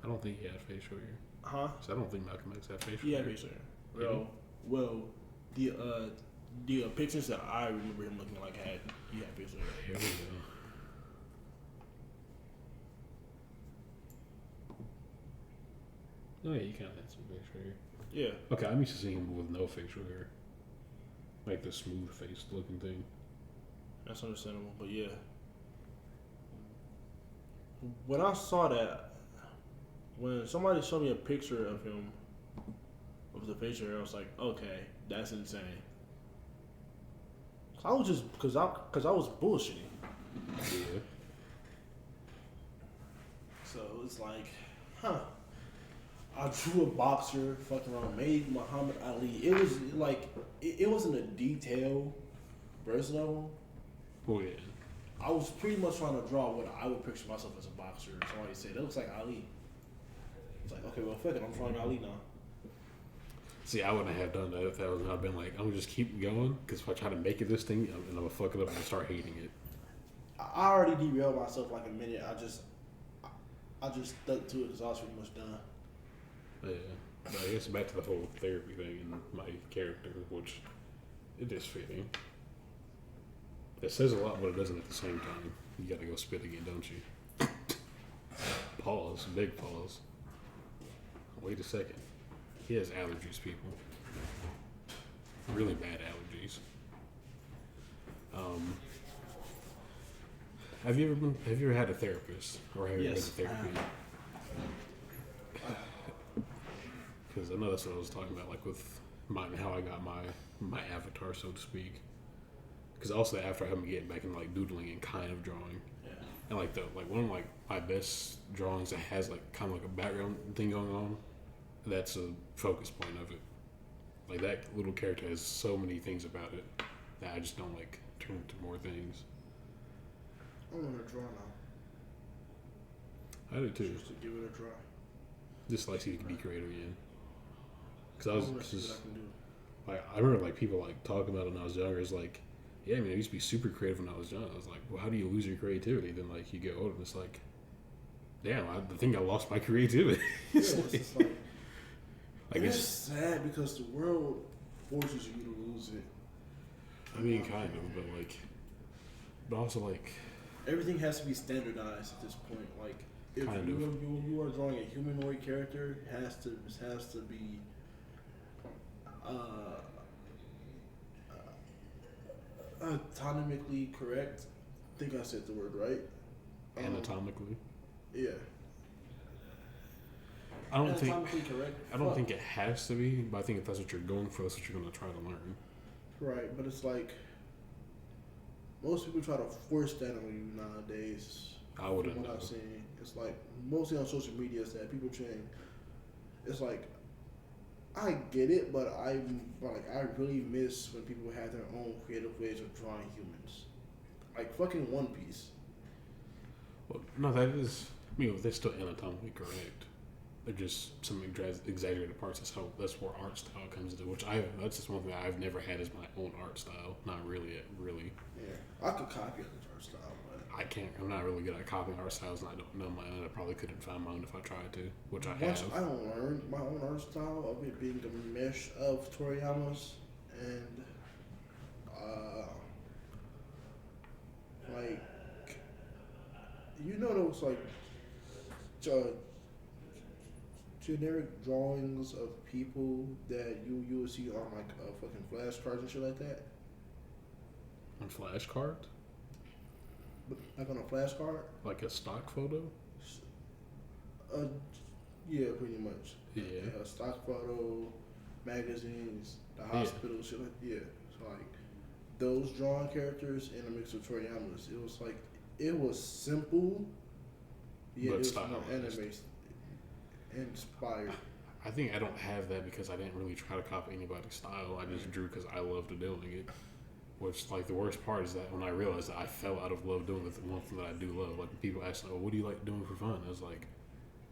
I don't think he had facial hair. Huh? So I don't think Malcolm X had facial He hair. had facial hair. Well, the pictures that I remember him looking like he had facial hair. Here we go. Oh yeah, you kind of had some facial hair. Yeah. Okay, I'm used to seeing him with no facial hair. Like the smooth faced looking thing. That's understandable, but yeah. When I saw that, when somebody showed me a picture of him with the facial hair, I was like, okay, that's insane. I was just because I was bullshitting. Yeah. So it's like, huh? I drew a boxer, fucking around, made Muhammad Ali. It was like it wasn't a detailed version of him. Oh yeah. I was pretty much trying to draw what I would picture myself as a boxer. Somebody said, that looks like Ali. It's like, okay, well, fuck it. I'm drawing Ali now. See, I wouldn't have done that if that was. I'd been like, I'm gonna just keep going because if I try to make it this thing, and I'm gonna fuck it up and I'll start hating it. I already derailed myself like a minute. I just stuck to it because I was pretty much done. Yeah. But I guess back to the whole therapy thing and my character, which it is fitting. It says a lot, but it doesn't at the same time. You gotta go spit again, don't you? Pause. Big pause. Wait a second. He has allergies, people. Really bad allergies. Have you ever had a therapist, or have you ever been to Yes, I therapy? Because I know that's what I was talking about, like with how I got my avatar, so to speak. Because also after I helped me get back in like doodling and kind of drawing, Yeah. and like one of like my best drawings that has like kind of like a background thing going on, that's a focus point of it. Like that little character has so many things about it that I just don't like turn into more things. I want to draw now. I do too. Just to give it a try. Just like see if you can be creative again. Because I I was want to see just what I can do. like I remember like people like talking about it when I was younger. It's like, yeah, I mean, I used to be super creative when I was young. I was like, well, how do you lose your creativity? Then like you get older, and it's like, damn, I think I lost my creativity. It's Yeah, like, it's just like, like it's it's, sad because the world forces you to lose it. I mean, kind of, but also like, Everything has to be standardized at this point. Like, if Kind you, of. you are drawing a humanoid character, it has to be anatomically correct. I think I said the word right. anatomically, Yeah. I don't think Anatomically correct. I don't Fuck. think it has to be, but I think if that's what you're going for, that's what you're going to try to learn. Right, but it's like most people try to force that on you nowadays. I wouldn't From what know. I've seen, it's like mostly on social media is that people saying it's like I get it, but I really miss when people have their own creative ways of drawing humans, like fucking One Piece. Well, no, that is. I mean, they're still anatomically correct. They're just some exaggerated parts. That's where art style comes into. That's just one thing I've never had as my own art style. Not really, really. Yeah, I could copy other art style, but I can't. I'm not really good at copying art styles, and I don't know my own. I probably couldn't find my own if I tried to, which I once have. I learned my own art style of it being a mesh of Toriyama's and like those like generic drawings of people that you would see on like fucking flashcards and shit like that. On flashcard, But like on a flashcard. like a stock photo. Uh, yeah, pretty much. Yeah. Stock photo, magazines, the Yeah. hospital, shit like So like those drawing characters in a mix of Toriyama's, it was simple, yet But it was stylized. more anime inspired. I think I don't have that because I didn't really try to copy anybody's style. I just drew because I loved doing it. Which, like, the worst part is that when I realized that I fell out of love doing the one thing that I do love. Like, when people ask, "Oh, what do you like doing for fun?" I was like,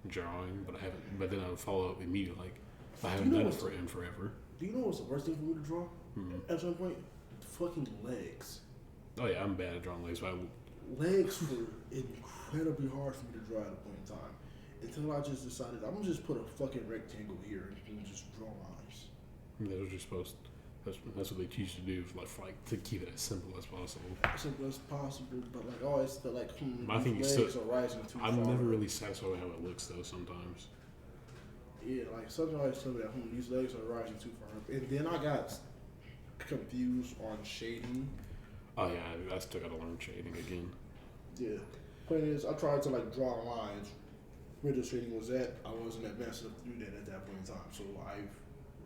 drawing, but I haven't. But then I would follow up immediately, like, I haven't done it in forever. Do you know what's the worst thing for me to draw? Mhm. At some point, fucking legs. Oh yeah, I'm bad at drawing legs. But Legs were incredibly hard for me to draw at a point in time. Until I just decided I'm gonna just put a fucking rectangle here and just draw lines. those are supposed. That's what they teach you to do, like to keep it as simple as possible. As simple as possible, but like always feel like I think these you legs are rising too I'm far. never really satisfied with how it looks though. Sometimes. Yeah, like something always tell me that these legs are rising too far. And then I got confused on shading. Oh yeah, I still gotta learn shading again. Yeah. Point is, I tried to like draw lines where the shading was at. I wasn't advanced enough to do that at that point in time, so I've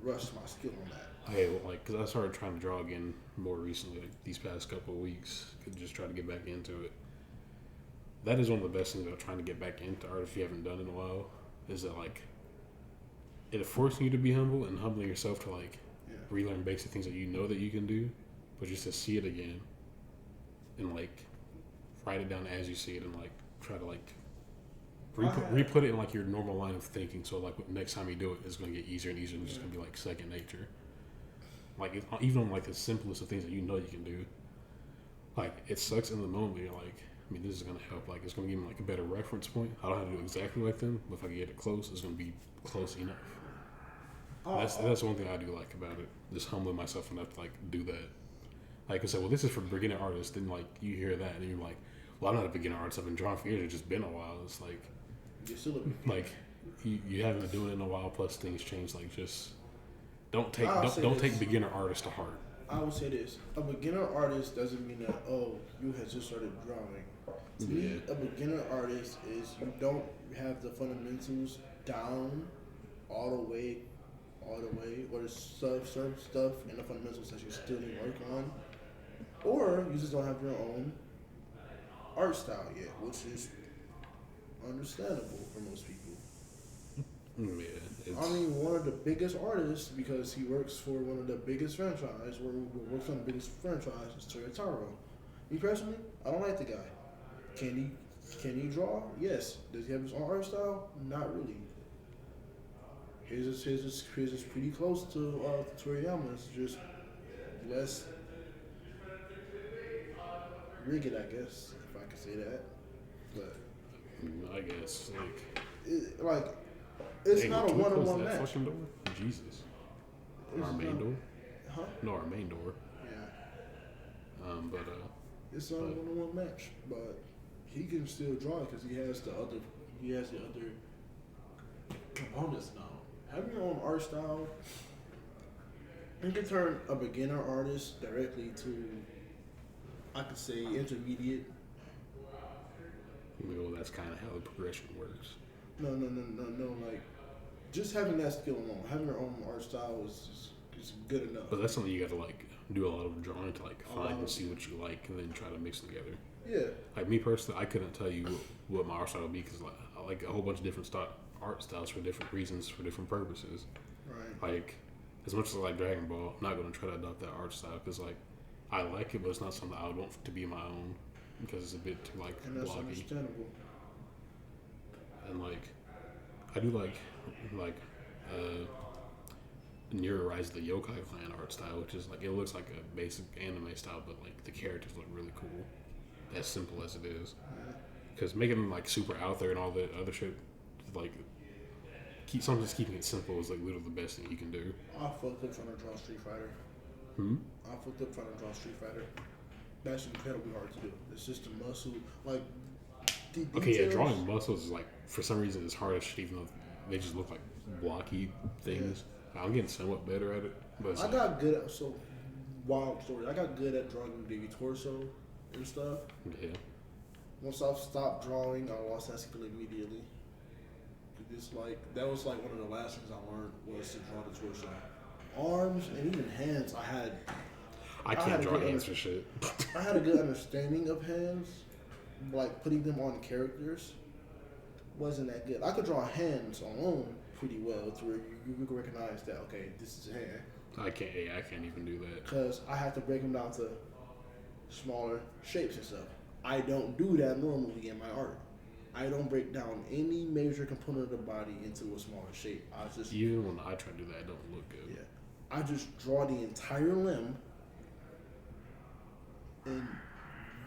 rushed my skill on that. Because I started trying to draw again more recently, like these past couple of weeks. Could just try to get back into it. That is one of the best things about trying to get back into art if you haven't done it in a while. Is that like it forcing you to be humble and humbling yourself to like Yeah. relearn basic things that you know that you can do, but just to see it again and like write it down as you see it and like try to like re-put it in like your normal line of thinking. So like next time you do it, it's gonna get easier and easier, and it's just gonna be like second nature. Like even on like the simplest of things that you know you can do, like it sucks in the moment. But you're like, I mean, this is gonna help. Like it's gonna give me like a better reference point. I don't have to do exactly like them, but if I can get it close, it's gonna be close enough. That's one thing I do like about it. Just humbling myself enough to like do that. Like I said, well, this is for beginner artists. Then like you hear that and you're like, well, I'm not a beginner artist. I've been drawing for years. It's just been a while. It's like, You're still like you haven't been doing it in a while. Plus things change. Like just don't I'll take beginner artists to heart. I would say this: a beginner artist doesn't mean that you have just started drawing. To me, a beginner artist is you don't have the fundamentals down all the way, or there's certain stuff in the fundamentals that you still need to work on, or you just don't have your own art style yet, which is understandable for most people. Yeah, I mean, one of the biggest artists, because he works for one of the biggest franchises, works on the biggest franchise, is Toyotaro. Me personally, I don't like the guy. Can he draw? Yes. Does he have his own art style? Not really. His is pretty close to Toriyama's, just less rigid, I guess, if I could say that. But I guess it's hey, not a can we close one-on-one that match. fucking door? Jesus. It's Our main not- door? Huh? No, our main door. Yeah. But It's not a one-on-one match, but he can still draw because he has the other components now. Having your own art style, you can turn a beginner artist directly to, I could say, intermediate. well, that's kind of how the progression works. No. Like, just having that skill alone, having your own art style is good enough. But that's something you got to like do a lot of drawing to like find and see what you like, and then try to mix them together. Yeah. Like me personally, I couldn't tell you what my art style would be because like, I like a whole bunch of different art styles for different reasons, for different purposes. Right. Like as much as I like Dragon Ball, I'm not going to try to adopt that art style because like I like it, but it's not something I would want to be my own because it's a bit too like And that's blocky. understandable. And like I do like Nero Rise of the Yokai Clan art style, which is like it looks like a basic anime style, but like the characters look really cool, as simple as it is. Because making them like super out there and all that other shit, like sometimes keeping it simple is like literally the best thing you can do. I fucked up trying to draw Street Fighter. I fucked up trying to draw Street Fighter. That's incredibly hard to do. It's just a muscle, like. Okay, yeah, drawing muscles is like for some reason it's hard as shit, even though they just look like blocky things. I'm getting somewhat better at it, but it's I got good at wild story. I got good at drawing the torso and stuff. yeah. Once I stopped drawing, I lost that skill immediately. It's like that was like one of the last things I learned was to draw the torso, arms, and even hands. I can't draw hands for shit. I had a good understanding of hands, like putting them on characters wasn't that good. I could draw hands alone pretty well to where you could recognize that, okay, this is a hand. I can't even do that. Because I have to break them down to smaller shapes and stuff. I don't do that normally in my art. I don't break down any major component of the body into a smaller shape. Even when I try to do that, it don't look good. Yeah. I just draw the entire limb and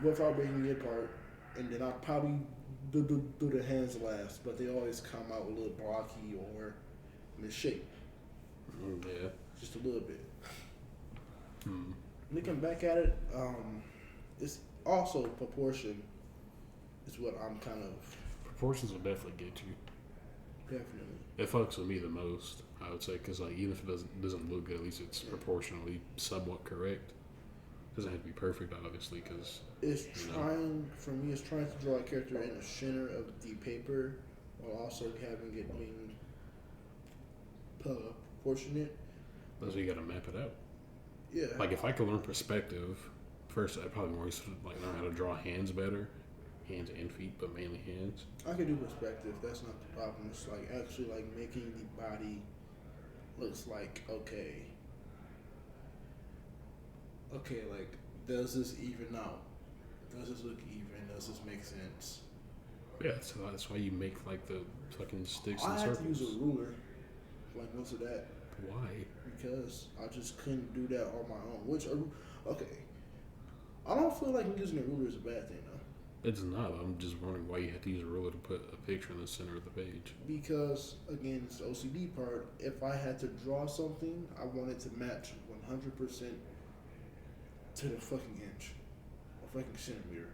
without breaking it apart, and then I probably do the hands last, but they always come out a little blocky or misshapen. Yeah. Just a little bit. Looking back at it, it's also proportion is what I'm kind of Proportions will definitely get you. definitely. It fucks with me the most, I would say, because like even if it doesn't look good, at least it's proportionally somewhat correct. Doesn't have to be perfect, obviously, because It's trying for me. It's trying to draw a character in the center of the paper, while also having it being proportionate. that's why you got to map it out. Yeah. Like if I could learn perspective, first I'd probably more like learn how to draw hands better, hands and feet, but mainly hands. I can do perspective. That's not the problem. It's like actually like making the body looks like okay, like does this even out? Does this look even? Does this make sense? Yeah, so that's why you make like the fucking sticks I and had circles. to use a ruler, like most of that, Why? because I just couldn't do that on my own. Which okay, I don't feel like using a ruler is a bad thing though. It's not. I'm just wondering why you have to use a ruler to put a picture in the center of the page. Because again, it's the OCD part. If I had to draw something, I wanted to match 100% to the fucking inch, a fucking centimeter.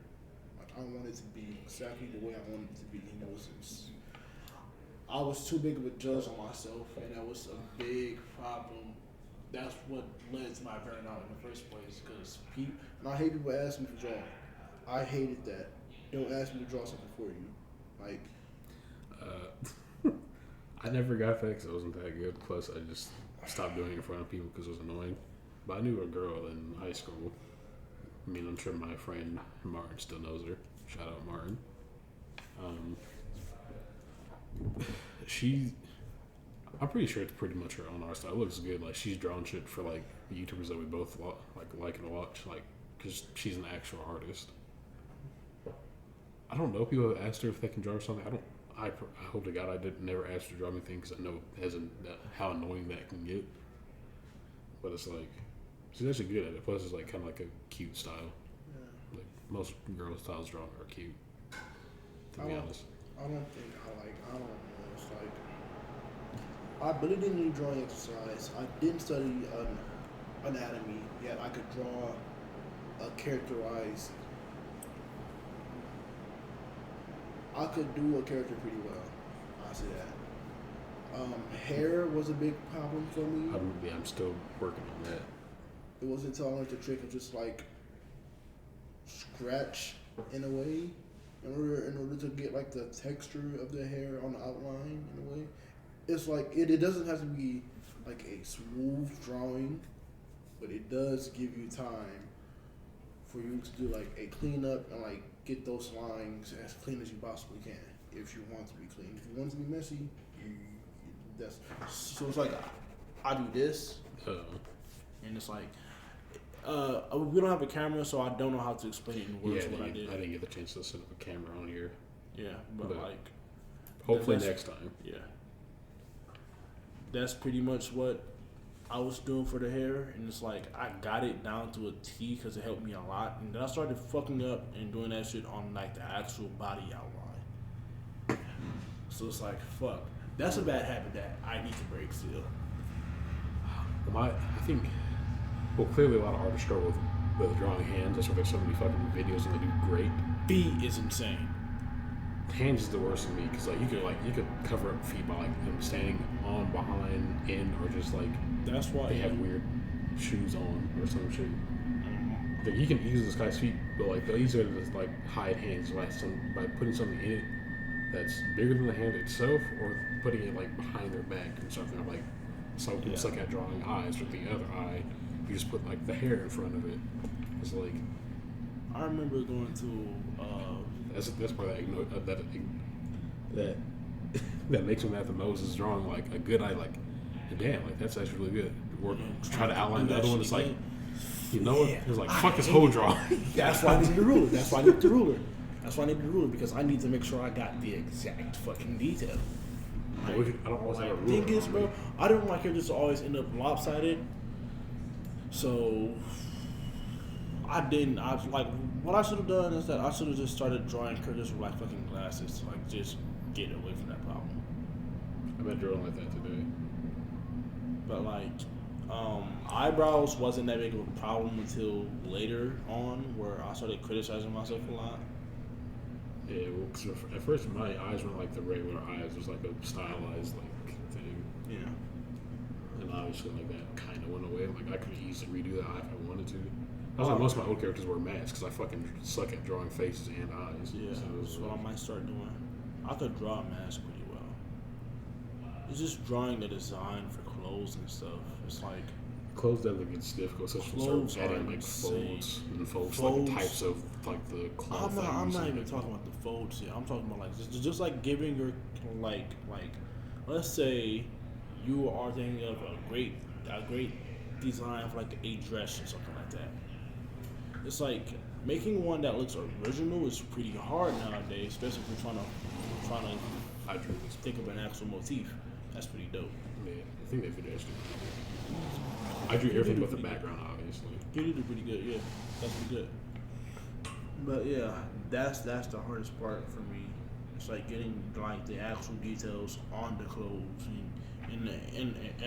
Like I want it to be exactly the way I want it to be. You know, I was too big of a judge on myself, and that was a big problem. That's what led to my burnout in the first place. Because people, and I hate people ask me to draw. I hated that. Don't ask me to draw something for you. Like, I never got that because it wasn't that good. Plus, I just stopped doing it in front of people because it was annoying. But I knew a girl in high school. I mean, I'm sure my friend Martin still knows her. Shout out Martin. I'm pretty sure it's pretty much her own art style. It looks good. Like she's drawn shit for like YouTubers that we both like and watch. Like, cause she's an actual artist. I don't know. People have asked her if they can draw something. I hope to God I never asked her to draw anything because I know how annoying that can get. But it's like she's actually good at it. Plus, it's like kind of like a cute style. yeah. Like most girls' styles drawn are cute. To be honest. I don't think I don't know. It's like I really didn't do drawing exercise. I didn't study anatomy, yet I could draw a characterized. I could do a character pretty well. I say that. Hair was a big problem for me. I'm still working on that. It wasn't until I learned the trick of just like scratch in a way, in order to get like the texture of the hair on the outline in a way. It's like it doesn't have to be like a smooth drawing, but it does give you time for you to do like a cleanup and like get those lines as clean as you possibly can. If you want to be clean, if you want to be messy, that's so. It's like I do this, and it's like we don't have a camera, so I don't know how to explain it in words. Yeah, what I did. I didn't get the chance to set up a camera on here. Yeah, but like hopefully next time. Yeah. That's pretty much what I was doing for the hair, and it's like I got it down to a T because it helped me a lot, and then I started fucking up and doing that shit on like the actual body outline. So it's like fuck, that's a bad habit that I need to break still. I think, well, clearly a lot of artists struggle with drawing hands. That's why there's so many fucking videos and they do great. Feet is insane. Hands is the worst for me because like you could cover up feet by like them standing on, behind, in, or just like that's why they have weird shoes on or some shit. Like, you can use this guy's feet, but like the easier to just like hide hands by putting something in it that's bigger than the hand itself, or putting it like behind their back or something. Or, like some people suck at drawing eyes with the other eye. You just put like the hair in front of it. It's like I remember going to. That's part of that makes him have the Moses drawing like a good eye. Like, damn, like that's actually really good. Or try to outline the other one. It's like, you know what? It's like fuck this whole drawing. That's why I need the ruler. That's why I need the ruler. That's why I need the ruler because I need to make sure I got the exact fucking detail. Like, I don't always have a ruler. Thing is, bro, I don't like it just always end up lopsided. So I didn't. I was like, what I should have done is that I should have just started drawing curtains with like fucking glasses to like just get away from that problem. I've been drawing like that today. But like, eyebrows wasn't that big of a problem until later on, where I started criticizing myself a lot. Yeah, well, 'cause at first my eyes weren't like the regular eyes. It was like a stylized like thing. Yeah. And obviously like that kind of went away. Like I could easily redo that eye if I wanted to. I was like most of my old characters were masks because I fucking suck at drawing faces and eyes. Yeah, so that's what I might start doing. I could draw a mask pretty well. It's just drawing the design for clothes and stuff. It's like clothes definitely gets difficult, especially when you start adding like folds, like the types of like the cloth. I'm not even talking about the folds here. I'm talking about like just like giving your like let's say you are thinking of a great design for like a dress or something like that. It's like making one that looks original is pretty hard nowadays, especially if you're trying to I drew this. think of an actual motif. That's pretty dope. Yeah, I think they finished it. I drew everything but the background, obviously. You did pretty good, yeah. That's pretty good. But yeah, that's the hardest part for me. It's like getting like the actual details on the clothes and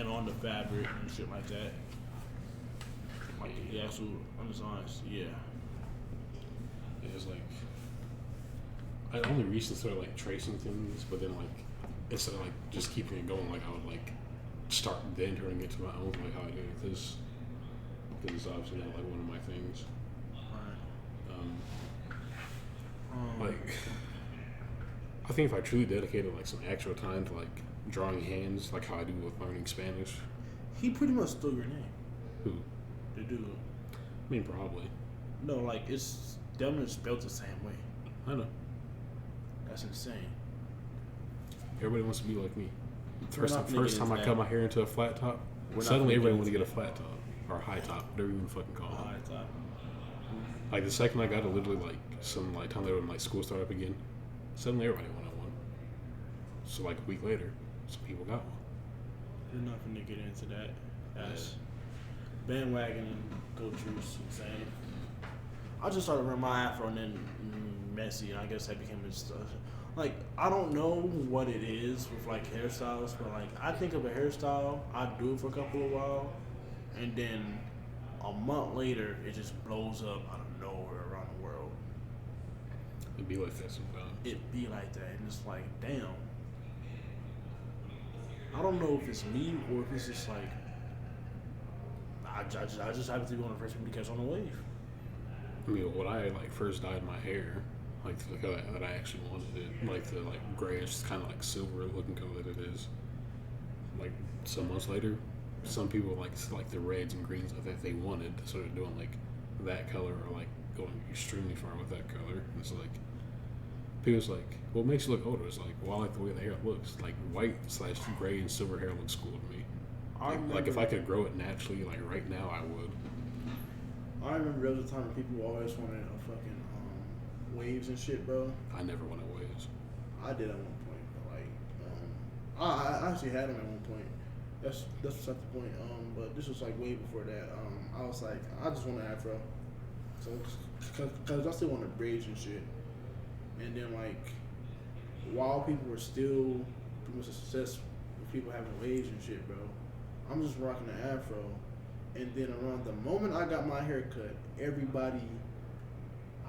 on the fabric and shit like that. Like the actual undesigns, yeah. It's like I only recently started like tracing things, but then like instead of like just keeping it going, like I would like start then turning it to my own, like how I do with this, because it's obviously not like one of my things. Like I think if I truly dedicated like some actual time to like drawing hands, like how I do with learning Spanish. He pretty much stole your name. Who? The dude. I mean, probably. No, like it's definitely spelled the same way. I know. That's insane. Everybody wants to be like me. We're not gonna First get time I into cut that. my hair into a flat top, We're not suddenly gonna get everybody want to into get a flat top or a high top, whatever you want to fucking call it. I thought. Like the second I got it, literally like some like time later when like school started up again, suddenly everybody wanted one. So like a week later, some people got one. We're not gonna get into that. That's bandwagon and culture's insane. I just started wearing my afro and then messy, and I guess that became his stuff. Like I don't know what it is with like hairstyles, but like I think of a hairstyle, I do it for a couple of while, and then a month later it just blows up out of nowhere around the world. It'd be like that sometimes. It be like that, and it's like, damn. I don't know if it's me or if it's just like I just happen to be one of the first people to catch on the wave. I mean, when I like first dyed my hair, like the color that I actually wanted it, like the like grayish, kind of like silver looking color that it is. Like some months later, some people like the reds and greens that they wanted started doing like that color or like going extremely far with that color. And it's like people's like, what makes you look older? It's like, well, I like the way the hair looks. Like white / gray and silver hair looks cool to me. Like if I could grow it naturally, like right now, I would. I remember there was a time when people always wanted a fucking waves and shit, bro. I never wanted waves. I did at one point, but like, I actually had them at one point. That's beside the point. But this was like way before that. I was like, I just want an afro, so cause I still wanted braids and shit. And then like, while people were still pretty much a success with people having waves and shit, bro, I'm just rocking an afro. And then around the moment I got my hair cut, everybody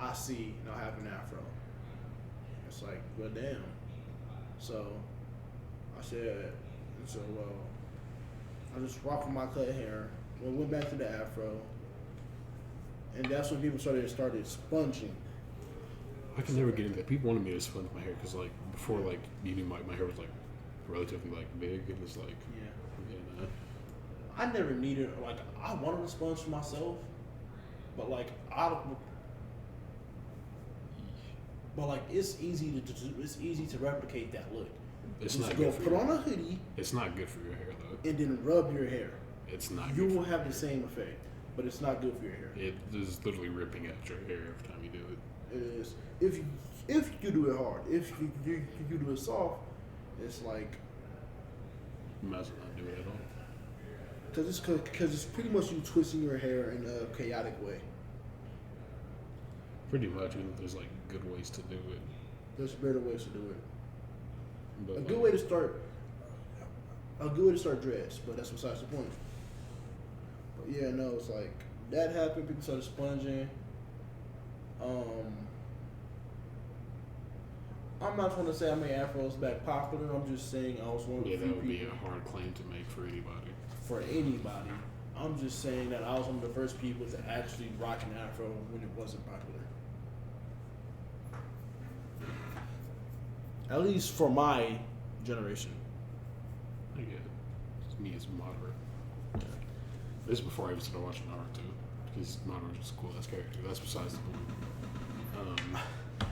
I see now have an afro. It's like, well, damn. So I said, well, I just rocked my cut hair. We went back to the afro, and that's when people started sponging. I can never get into that. People wanted me to sponge my hair because like before, like you knew my hair was like relatively like big, and it's like Yeah. I never needed, like, I wanted a sponge for myself, but like it's easy to replicate that look. It's Just not go good for put your on hair. a hoodie It's not good for your hair though. and then rub your hair. It's not. You good will for have the same effect, but it's not good for your hair. It is literally ripping at your hair every time you do it. It is if you do it hard. If you do it soft, it's like You might as well not do it at all. because it's pretty much you twisting your hair in a chaotic way. Pretty much, and there's like good ways to do it. There's better ways to do it. But A like, good way to start dreads, but that's besides the point. But yeah, no, it's like that happened. People started sponging. I'm not trying to say I made afros back popular. I'm just saying I was one of the yeah, few that would be people a hard claim to make for anybody. for anybody. I'm just saying that I was one of the first people to actually rock an afro when it wasn't popular. At least for my generation. I get it. Me is moderate. This is before I even started watching Naruto, because Naruto's just a cool ass character. That's besides the point.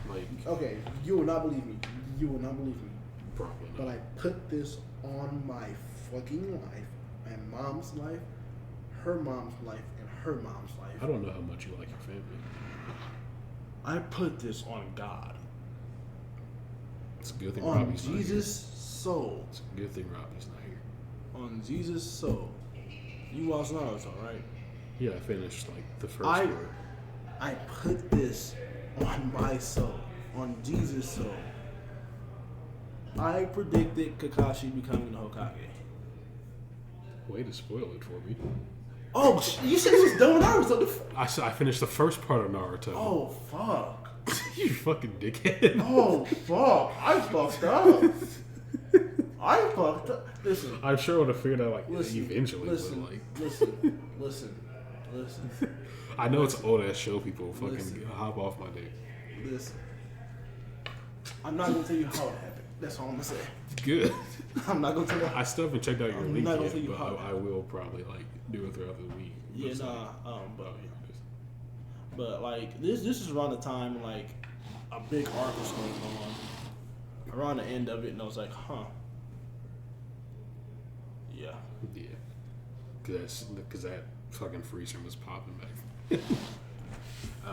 Like Okay, you will not believe me. You will not believe me. probably But not. I put this on my fucking life, my mom's life, her mom's life, and her mom's life. I don't know how much you like your family. I put this on God. It's a good thing On Robbie's Jesus' soul. not here. It's a good thing Robbie's not here. On Jesus' soul. You watch Naruto, right? Yeah, I finished like the first I part. I put this on my soul. On Jesus' soul. I predicted Kakashi becoming the Hokage. Way to spoil it for me. Oh, you said you was done with Naruto. I finished the first part of Naruto. Oh, fuck. You fucking dickhead. Oh, fuck. I fucked up. I fucked up. Listen. I'm sure I would have figured out, like, Listen, eventually, listen, but, like... listen. I know it's old-ass show people fucking Listen. hop off my dick. Listen. I'm not going to tell you how it happened. That's all I'm going to say. Good. I'm not going to tell you. I still haven't checked out your I'm link not gonna yet, tell you but how. I will probably, like, do it throughout the week. Yeah, Just, nah. like, But like this is around the time like a big arc was going on. Around the end of it, and I was like, huh. Yeah. yeah. Because that fucking freezer was popping back. But I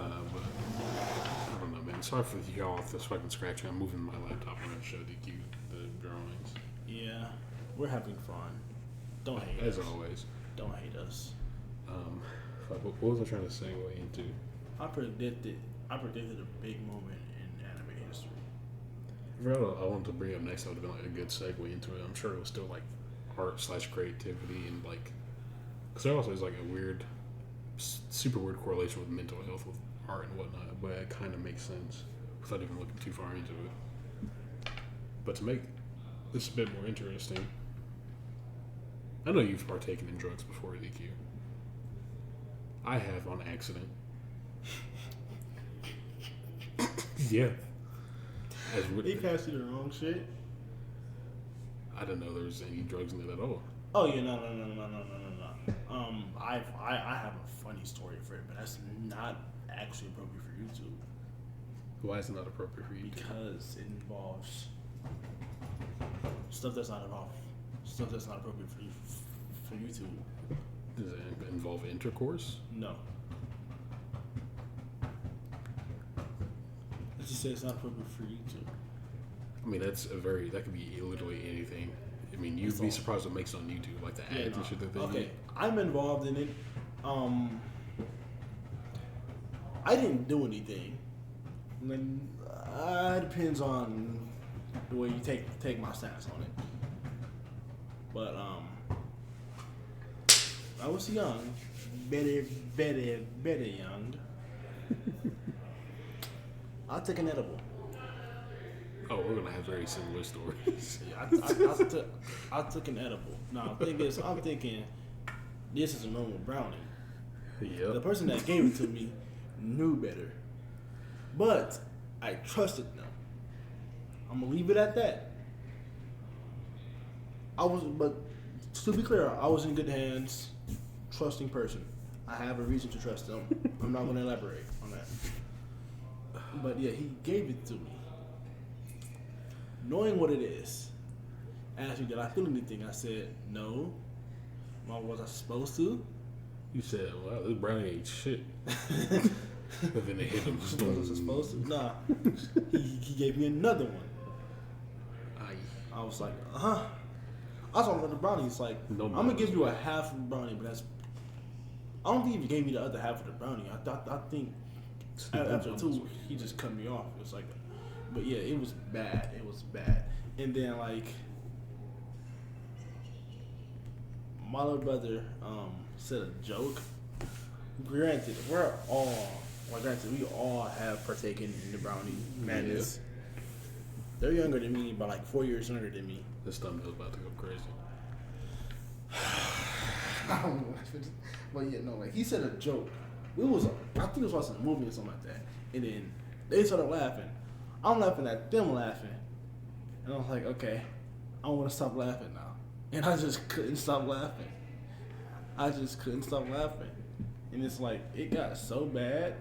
don't know, man. Sorry for y'all off this fucking scratching. I'm moving my laptop. I'm going to show DQ the drawings. Yeah. We're having fun. Don't hate As us. always. Don't hate us. Fuck, what was I trying to segue into? I predicted a big moment in anime history. I wanted to bring up next. That would have been like a good segue into it. I'm sure it was still like art/creativity and like, because there also is like a weird, super weird correlation with mental health with art and whatnot. But it kind of makes sense without even looking too far into it. But to make this a bit more interesting, I know you've partaken in drugs before, DQ. I have on accident. Yeah. They passed you the wrong shit. I didn't know there was any drugs in it at all. Oh yeah, no. I have a funny story for it, but that's not actually appropriate for YouTube Why is it not appropriate for you? because it involves stuff that's not appropriate for YouTube. Does it involve intercourse? No. Let's just say it's not appropriate for YouTube. I mean, that could be literally anything. I mean, you'd That's be all. surprised what makes on YouTube, like the ads and shit that they Okay, do. I'm involved in it. I didn't do anything. It depends on the way you take my stance on it. But I was young, very young. I took an edible. Oh, we're gonna have very similar stories. I took an edible. Now, the thing is, I'm thinking this is a normal brownie. The Yep. person that gave it to me knew better. But I trusted them. I'm gonna leave it at that. But to be clear, I was in good hands, trusting person. I have a reason to trust them. I'm not gonna elaborate on that. But yeah, he gave it to me. Knowing what it is, asked me, did I feel anything? I said, no. Well, was I supposed to? You said, "Wow, this brownie ain't shit." But then they hit him. Was I supposed to? Nah. he gave me another one. I was like, I was on the brownie. He's like, No, I'm gonna give you a half of the brownie, but that's. I don't think he gave me the other half of the brownie. I think after two, he just cut me off. It was like, but yeah, it was bad. It was bad. And then like, my little brother said a joke. Granted, we all have partaken in the brownie madness. They're younger than me, by like 4 years younger than me. This thumbnail's about to go crazy. I don't know. But yeah, no, like he said a joke. I think it was watching a movie or something like that. And then they started laughing. I'm laughing at them laughing. And I was like, okay, I want to stop laughing now. And I just couldn't stop laughing. And it's like, it got so bad,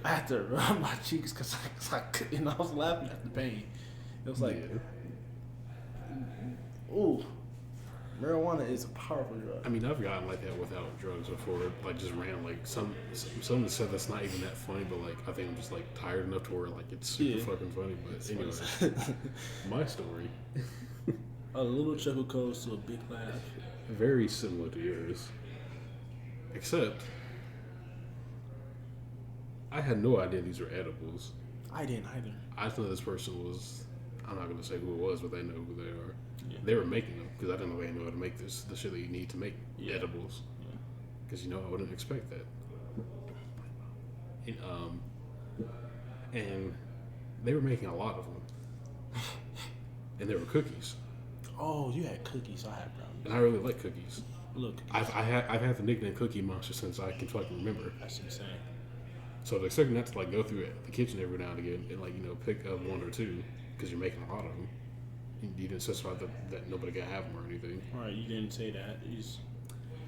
I had to rub my cheeks because I couldn't. I was laughing at the pain. It was like, ooh, marijuana is a powerful drug. I mean, I've gotten like that without drugs before. Like just ran like some said that's not even that funny, but like I think I'm just like tired enough to where like it's super fucking funny. But anyways, my story. A little chuckle goes to a big laugh. Very similar to yours, except I had no idea these were edibles. I didn't either. I thought this person was. I'm not gonna say who it was, but they know who they are. Yeah. They were making them because I didn't know they knew how to make the shit that you need to make edibles. because I wouldn't expect that. And they were making a lot of them, and there were cookies. Oh, you had cookies. I had brownies. And I really like cookies. Look, I've had the nickname Cookie Monster since I can fucking remember. that's insane. So they're expecting that to like go through the kitchen every now and again and like pick up one or two because you're making a lot of them. You didn't specify that nobody can have them or anything. All right, you didn't say that.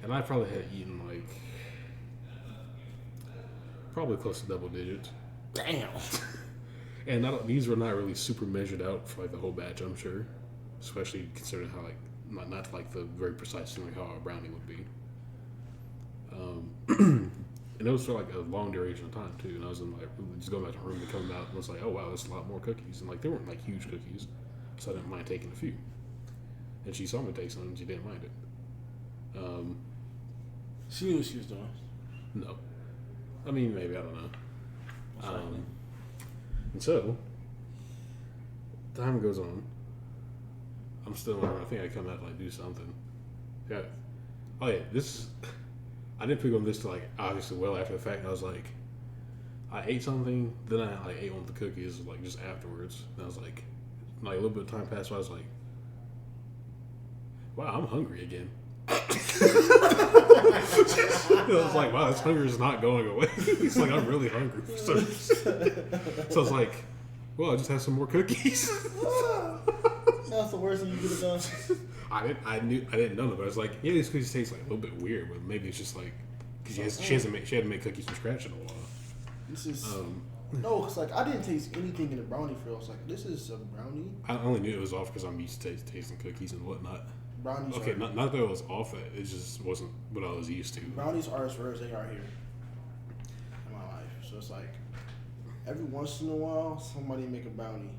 And I probably had eaten like probably close to double digits. Damn. And these were not really super measured out for like the whole batch, I'm sure. Especially considering how like not like the very precise thing like how a brownie would be. And it was for like a long duration of time too. And I was in like just going back to the room and coming out and was like, oh wow, there's a lot more cookies. And like they weren't like huge cookies, so I didn't mind taking a few. And she saw me take some and she didn't mind it. She knew what she was doing. No, I mean maybe, I don't know. And so time goes on. I'm still in. I think I come out to like do something. Yeah. Oh yeah, this. I didn't pick on this till like obviously well after the fact. I was like, I ate something, then I like ate one of the cookies like just afterwards. And I was like a little bit of time passed by. I was like, wow, I'm hungry again. I was like, wow, this hunger is not going away. It's like I'm really hungry for some reason. So I was like, well, I just had some more cookies. That's the worst thing you could have done. I didn't know that, but I was like, yeah, these cookies taste like a little bit weird, but maybe it's just like because she hadn't made cookies from scratch in a while. This is no, cause like I didn't taste anything in the brownie for. I was like, this is a brownie. I only knew it was off because I'm used to tasting cookies and whatnot. Brownies. Okay, not that it was off. It just wasn't what I was used to. Brownies are as rare as they are here in my life. So it's like every once in a while somebody make a brownie.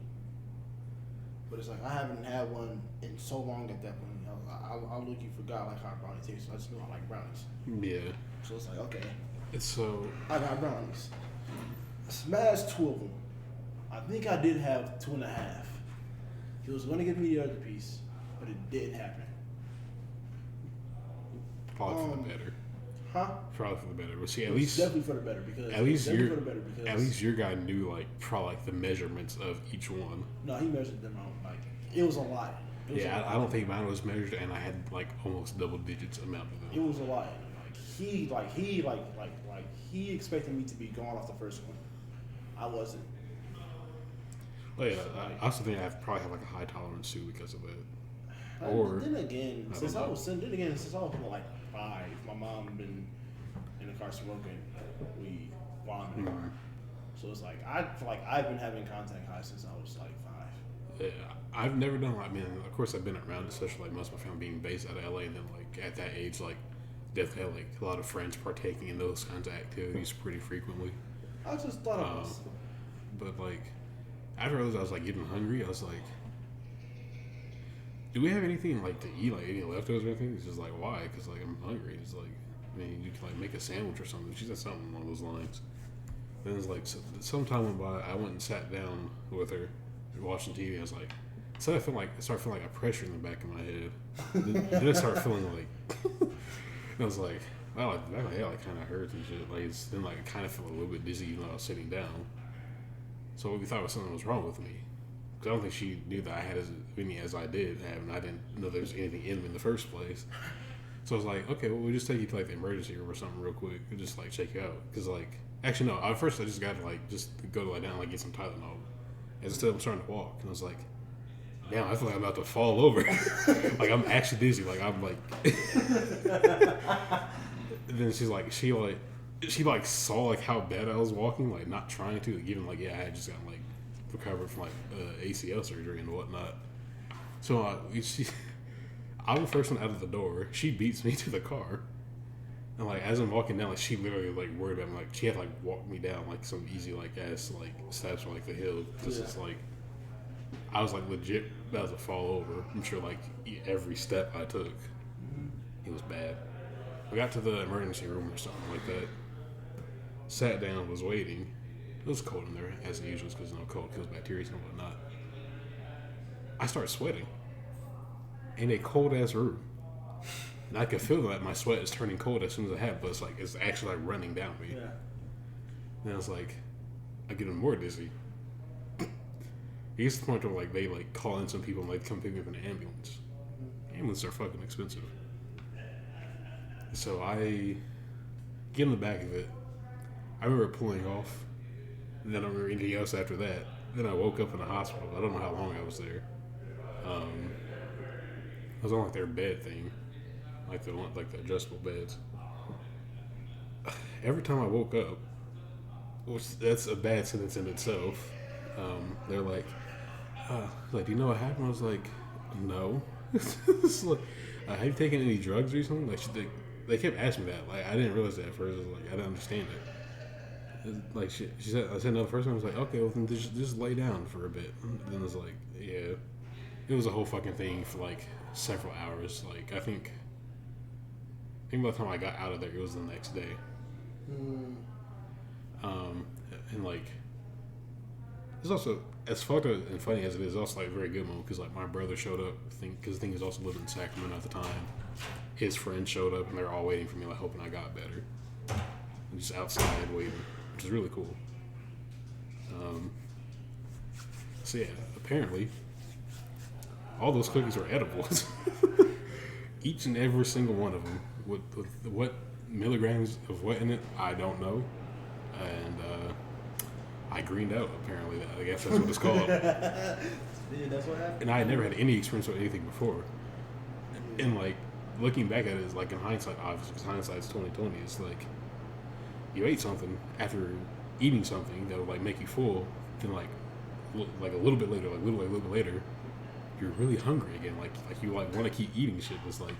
But it's like I haven't had one in so long at that point. I look, you forgot like how brownie tastes. I just knew I like brownies. Yeah. So it's like, okay, It's so. I got brownies. Smashed 2 of them. I think I did have 2.5. He was going to give me the other piece, but it didn't happen. Probably for the better. Huh? Probably for the better. But see, at It's least definitely for the better because at least your guy knew like probably like the measurements of each one. No, he measured them out. Like it was a lot. I don't think mine was measured, and I had like almost double digits amount of them. It was a lot. He expected me to be gone off the first one. I wasn't. Oh yeah, I also think I probably have like a high tolerance too because of it. But then again, since I was like 5, my mom been in the car smoking weed while I'm in the car. So it's like I've been having contact highs since I was like 5. Yeah, I've never done. I mean, of course, I've been around, especially like most of my family being based out of LA, and then like at that age, like definitely had like a lot of friends partaking in those kinds of activities pretty frequently. I just thought it was. But like after I was like getting hungry, I was like, do we have anything like to eat, like any leftovers or anything? It's just like, why? Because like I'm hungry. It's like, I mean, you can like make a sandwich or something. She said something along those lines. Then it's like some time went by. I went and sat down with her, watching TV. I was like, so I started feeling like a pressure in the back of my head. Then I started feeling like, I was like, wow, like the back of my head like kind of hurts and shit. Like it's then like I kind of felt a little bit dizzy even though I was sitting down. So we thought something was wrong with me. I don't think she knew that I had as many as I did have, and I didn't know there was anything in them in the first place. So I was like, okay, well, we'll just take you to like the emergency room or something real quick and just like check you out. Because like, actually no, at first I just got to like just go to lie down and like get some Tylenol. And instead I'm starting to walk, and I was like, damn, I feel like I'm about to fall over. Like I'm actually dizzy. Like I'm like. And then she saw like how bad I was walking, like not trying to, like, given like I had just gotten like recovered from like ACL surgery and whatnot. So I'm the first one out of the door. She beats me to the car, and like as I'm walking down, like she literally like worried about me. Like she had to like walk me down like some easy like ass like steps from like the hill. Because it's like I was like legit about to fall over. I'm sure like every step I took, it was bad. We got to the emergency room or something like that. Sat down, was waiting. It was cold in there, as usual, because cold kills bacteria and whatnot. I started sweating in a cold ass room. And I could feel that my sweat is turning cold as soon as I have, but it's like it's actually like running down me. Yeah. And I was like, I get even more dizzy. It gets to the point where like they like call in some people and like come pick me up in an ambulance. Ambulances are fucking expensive. So I get in the back of it. I remember pulling off. And then I don't remember anything else after that. Then I woke up in the hospital. I don't know how long I was there. I was on like their bed thing, like the adjustable beds. Every time I woke up, which that's a bad sentence in itself. They're like, do you know what happened? I was like, no. It's like, have you taken any drugs recently? Like they kept asking me that. Like I didn't realize that at first. I was like, I didn't understand it. Like she said, I said no the first time. I was like, okay, well then just lay down for a bit. And then it was like, yeah, it was a whole fucking thing for like several hours. Like I think by the time I got out of there, it was the next day. And like it's also as fucked up and funny as it is, also like a very good moment because like my brother showed up. Because the thing is also living in Sacramento at the time. His friends showed up and they're all waiting for me, like hoping I got better. I'm just outside waiting, which is really cool. So yeah, apparently all those cookies were edibles. Each and every single one of them. With what milligrams of what in it, I don't know. And I greened out, apparently. I guess that's what it's called. Yeah, that's what happened. And I had never had any experience with anything before. And like, looking back at it, is like in hindsight, obviously, because hindsight's 20/20. It's like you ate something after eating something that would like make you full, then like a little bit later, like a little bit later, you're really hungry again. Like you like want to keep eating shit. It's like,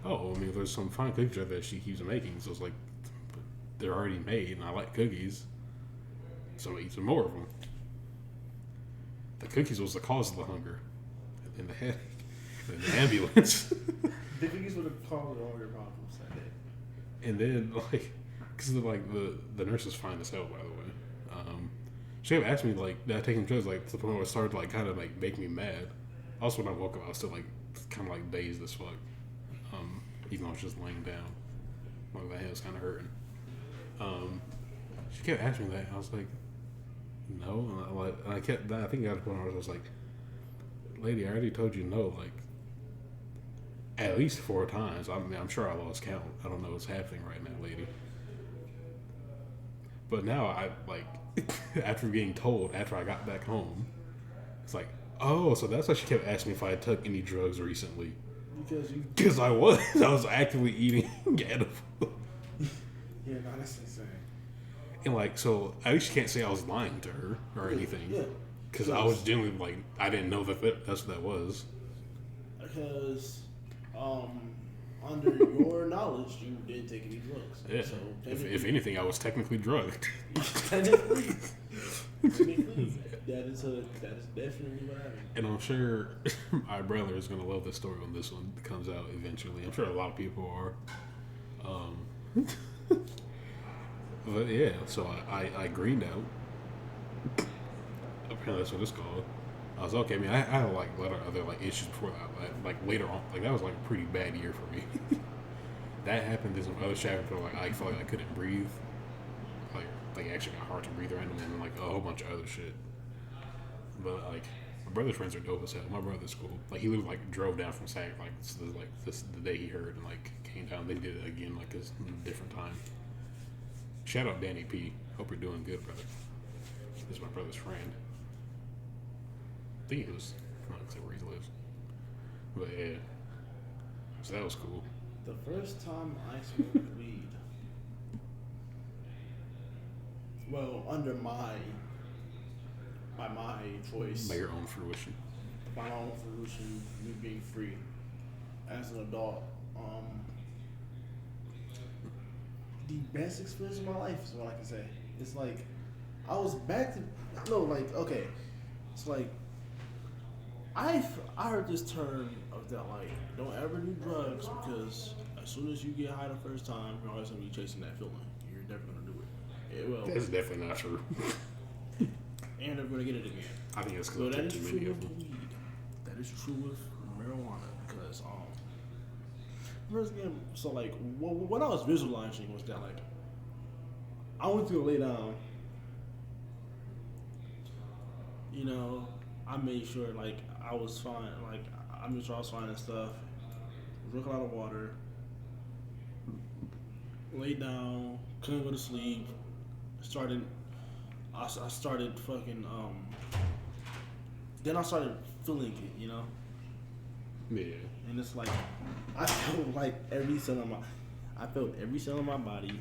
oh, I mean, there's some fine cookies that she keeps making, so it's like they're already made, and I like cookies, so I'm gonna eat some more of them. The cookies was the cause of the hunger, and the headache, and the ambulance. The cookies would have caused all your problems that day. And then like, because like the nurse is fine as hell, by the way. She kept asking me like, did I take drugs? Like to the point where it started to like kind of like make me mad. Also, when I woke up, I was still like kind of like dazed as fuck. Even though I was just laying down, like my head was kind of hurting. She kept asking me that. And I was like, no. And I kept. I think I got to the point where I was like, lady, I already told you no. Like at least 4 times. I mean, I'm sure I lost count. I don't know what's happening right now, lady. But now I like after being told after I got back home, it's like, oh, so that's why she kept asking me if I had took any drugs recently. Because I was actively eating edible. Yeah, no, that's insane. And like, so at least you can't say I was lying to her or anything. Yeah. Because I was genuinely like, I didn't know that's what that was. Because, under your knowledge, you didn't take any drugs. Yeah. So If anything, I was technically drugged. technically, that is definitely what happened. And I'm sure my brother is gonna love the story when this one comes out eventually. I'm sure a lot of people are. But yeah, so I greened out. Apparently that's what it's called. I was okay. I mean, I had like other like issues before that. Like later on, like that was like a pretty bad year for me. That happened. There's some other shit happened. Like I felt like I couldn't breathe. Like it actually got hard to breathe randomly, and like a whole bunch of other shit. But like my brother's friends are dope as hell. My brother's cool. Like he literally like drove down from Sac this the day he heard and like came down. They did it again like a different time. Shout out Danny P. Hope you're doing good, brother. This is my brother's friend. I think he was. I don't know where he lives. But yeah. So that was cool. The first time I smoked weed, well, under my choice, By your own fruition. my own fruition, me being free as an adult, the best experience of my life is what I can say. It's like I was back to okay. It's like I heard this term of that like don't ever do drugs because as soon as you get high the first time, you're always gonna be chasing that feeling. You're never gonna do it. Yeah, well, That's definitely not true. and they're gonna get it again. I think it's So because that is too true many of with them. weed. That is true with marijuana because first game. So like, what I was visualizing was that like, I went to lay down. You know, I made sure like I was fine. Like I made sure I was fine and stuff. Drink a lot of water. Laid down. Couldn't go to sleep. Started. I started fucking. Then I started feeling it. You know. Yeah. And it's like I felt like every cell in my. I felt every cell in my body.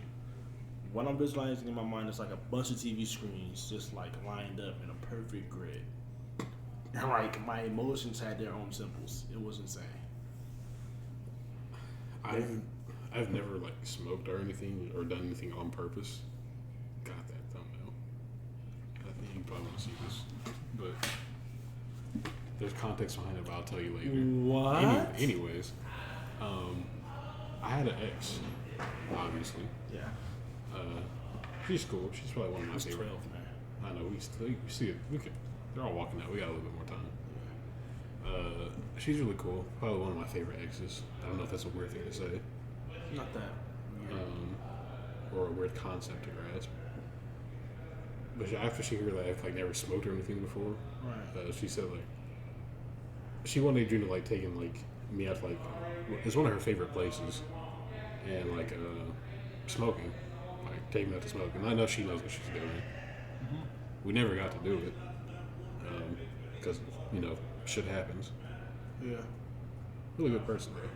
What I'm visualizing in my mind is like a bunch of TV screens just like lined up in a perfect grid. And like my emotions had their own symbols. It was insane. I've never like smoked or anything or done anything on purpose. Got that thumbnail. I think you probably want to see this, but there's context behind it. But I'll tell you later. What? Anyways, I had an ex, obviously. Yeah. She's cool. She's probably one of my It's favorite. 12, man. I know. We see it. They're all walking out. We got a little bit more time. She's really cool. Probably one of my favorite exes. I don't know if that's a weird thing to say, Not that. or a weird concept to grasp. But after she heard that I've like never smoked or anything before, Right. she said like she wanted June to like taking like me out to like it's one of her favorite places, and like smoking, like taking me out to smoke. And I know she knows what she's doing. Mm-hmm. We never got to do it because you know shit happens. Yeah. Really good person though.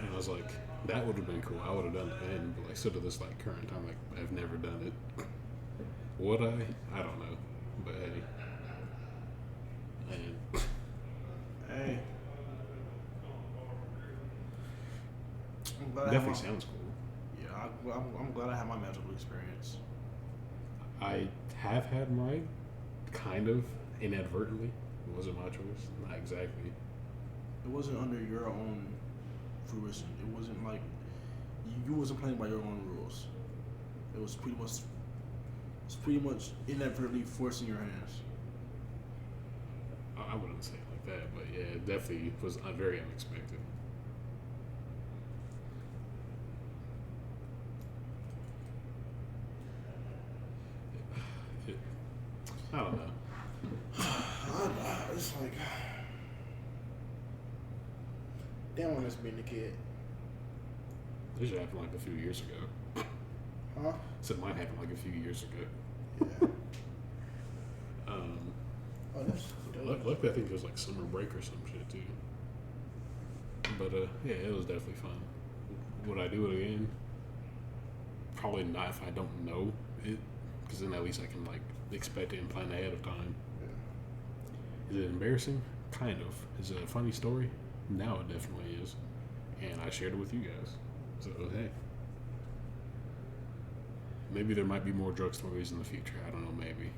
And I was like, that would have been cool. I would have done it then, but like still to this like current time, like I've never done it. Would I? I don't know. But hey. And Hey. I'm glad definitely sounds cool. Yeah, I'm glad I had my magical experience. I have had mine, kind of inadvertently. It wasn't my choice. Not exactly. It wasn't under your own fruition. It wasn't like you wasn't playing by your own rules. It was pretty much inadvertently forcing your hands. I wouldn't say it like that, but yeah, it definitely was very unexpected. I don't know. It's like, damn, I miss being a kid. This should happen like a few years ago. Huh? Said mine happened like a few years ago. Yeah. Oh, that's Luckily, I think it was like summer break or some shit too. But yeah, it was definitely fun. Would I do it again? Probably not if I don't know it, because then at least I can like expect it and plan ahead of time. Yeah. Is it embarrassing? Kind of. Is it a funny story? Now it definitely is, and I shared it with you guys. So hey, maybe there might be more drug stories in the future. I don't know. Maybe.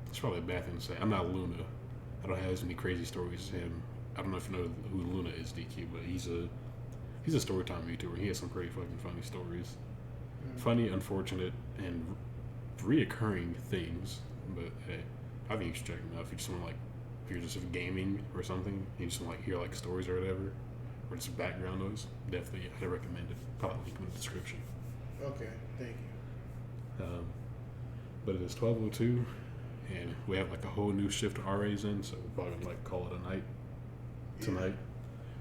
It's probably a bad thing to say. I'm not Luna. I don't have as many crazy stories as him. I don't know if you know who Luna is, DQ, but he's a storytime YouTuber. He has some pretty fucking funny stories. Funny, unfortunate, and reoccurring themes. But hey, I think you should check him out if you just want if you're just gaming or something, you just want hear like stories or whatever, or just background noise. Definitely, I'd recommend it. Probably link in the description. Okay, thank you. But it is 12:02. And we have like a whole new shift of RAs in, so we're probably gonna like call it a night tonight. Yeah.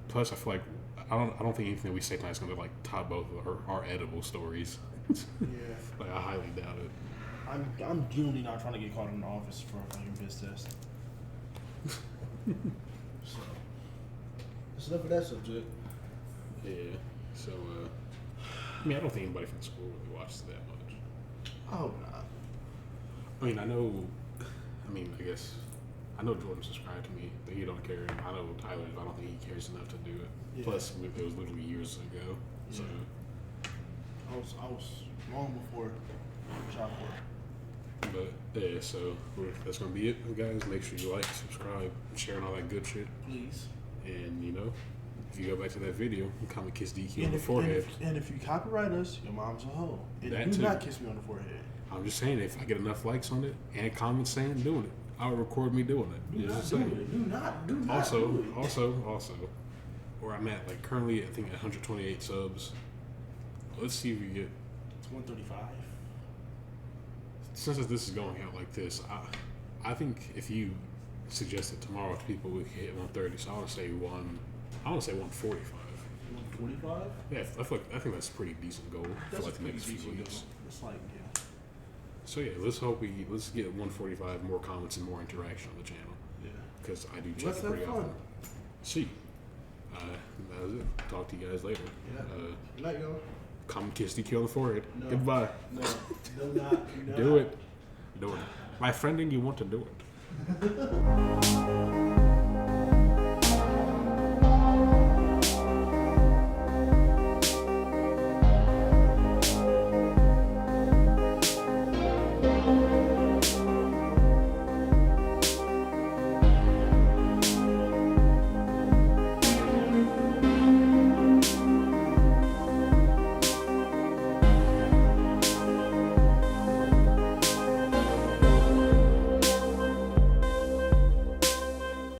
Plus, I feel like I don't think anything we say tonight is gonna like top both of our edible stories. Yeah. Like I highly doubt it. I'm genuinely not trying to get caught in the office for a fucking piss test. So that's enough of that subject. Yeah. So I mean, I don't think anybody from school really watches that much. I hope not. I mean, I guess I know Jordan subscribed to me, but he don't care. And I know Tyler, I don't think he cares enough to do it. Yeah. Plus, it was literally years ago. So I was long before child support. But yeah, so that's gonna be it, guys. Make sure you like, subscribe, share, and all that good shit. Please. And if you go back to that video, you comment kiss DQ on And the forehead. and if you copyright us, your mom's a hoe. And That do too. not kiss me on the forehead. I'm just saying, if I get enough likes on it and comments saying doing it, I'll record me doing it. Do Just not do saying. it. Do not Also, do it. or where I'm at. Like currently, I think 128 subs. Let's see if we get. It's 135. Since this is going out like this, I think if you suggest it tomorrow to people, we can hit 130. So I want to say 145. 145. Yeah, I think that's a pretty decent goal for like the next few weeks. It's like, yeah. So yeah, let's get 145 more comments and more interaction on the channel. Yeah. Because I do check Let's it pretty have fun. often. See, that was it. Talk to you guys later. Yeah. Good night, y'all. Come kiss DQ on the forehead. No. Goodbye. No, do not. Do it. Do it. My friending, you want to do it.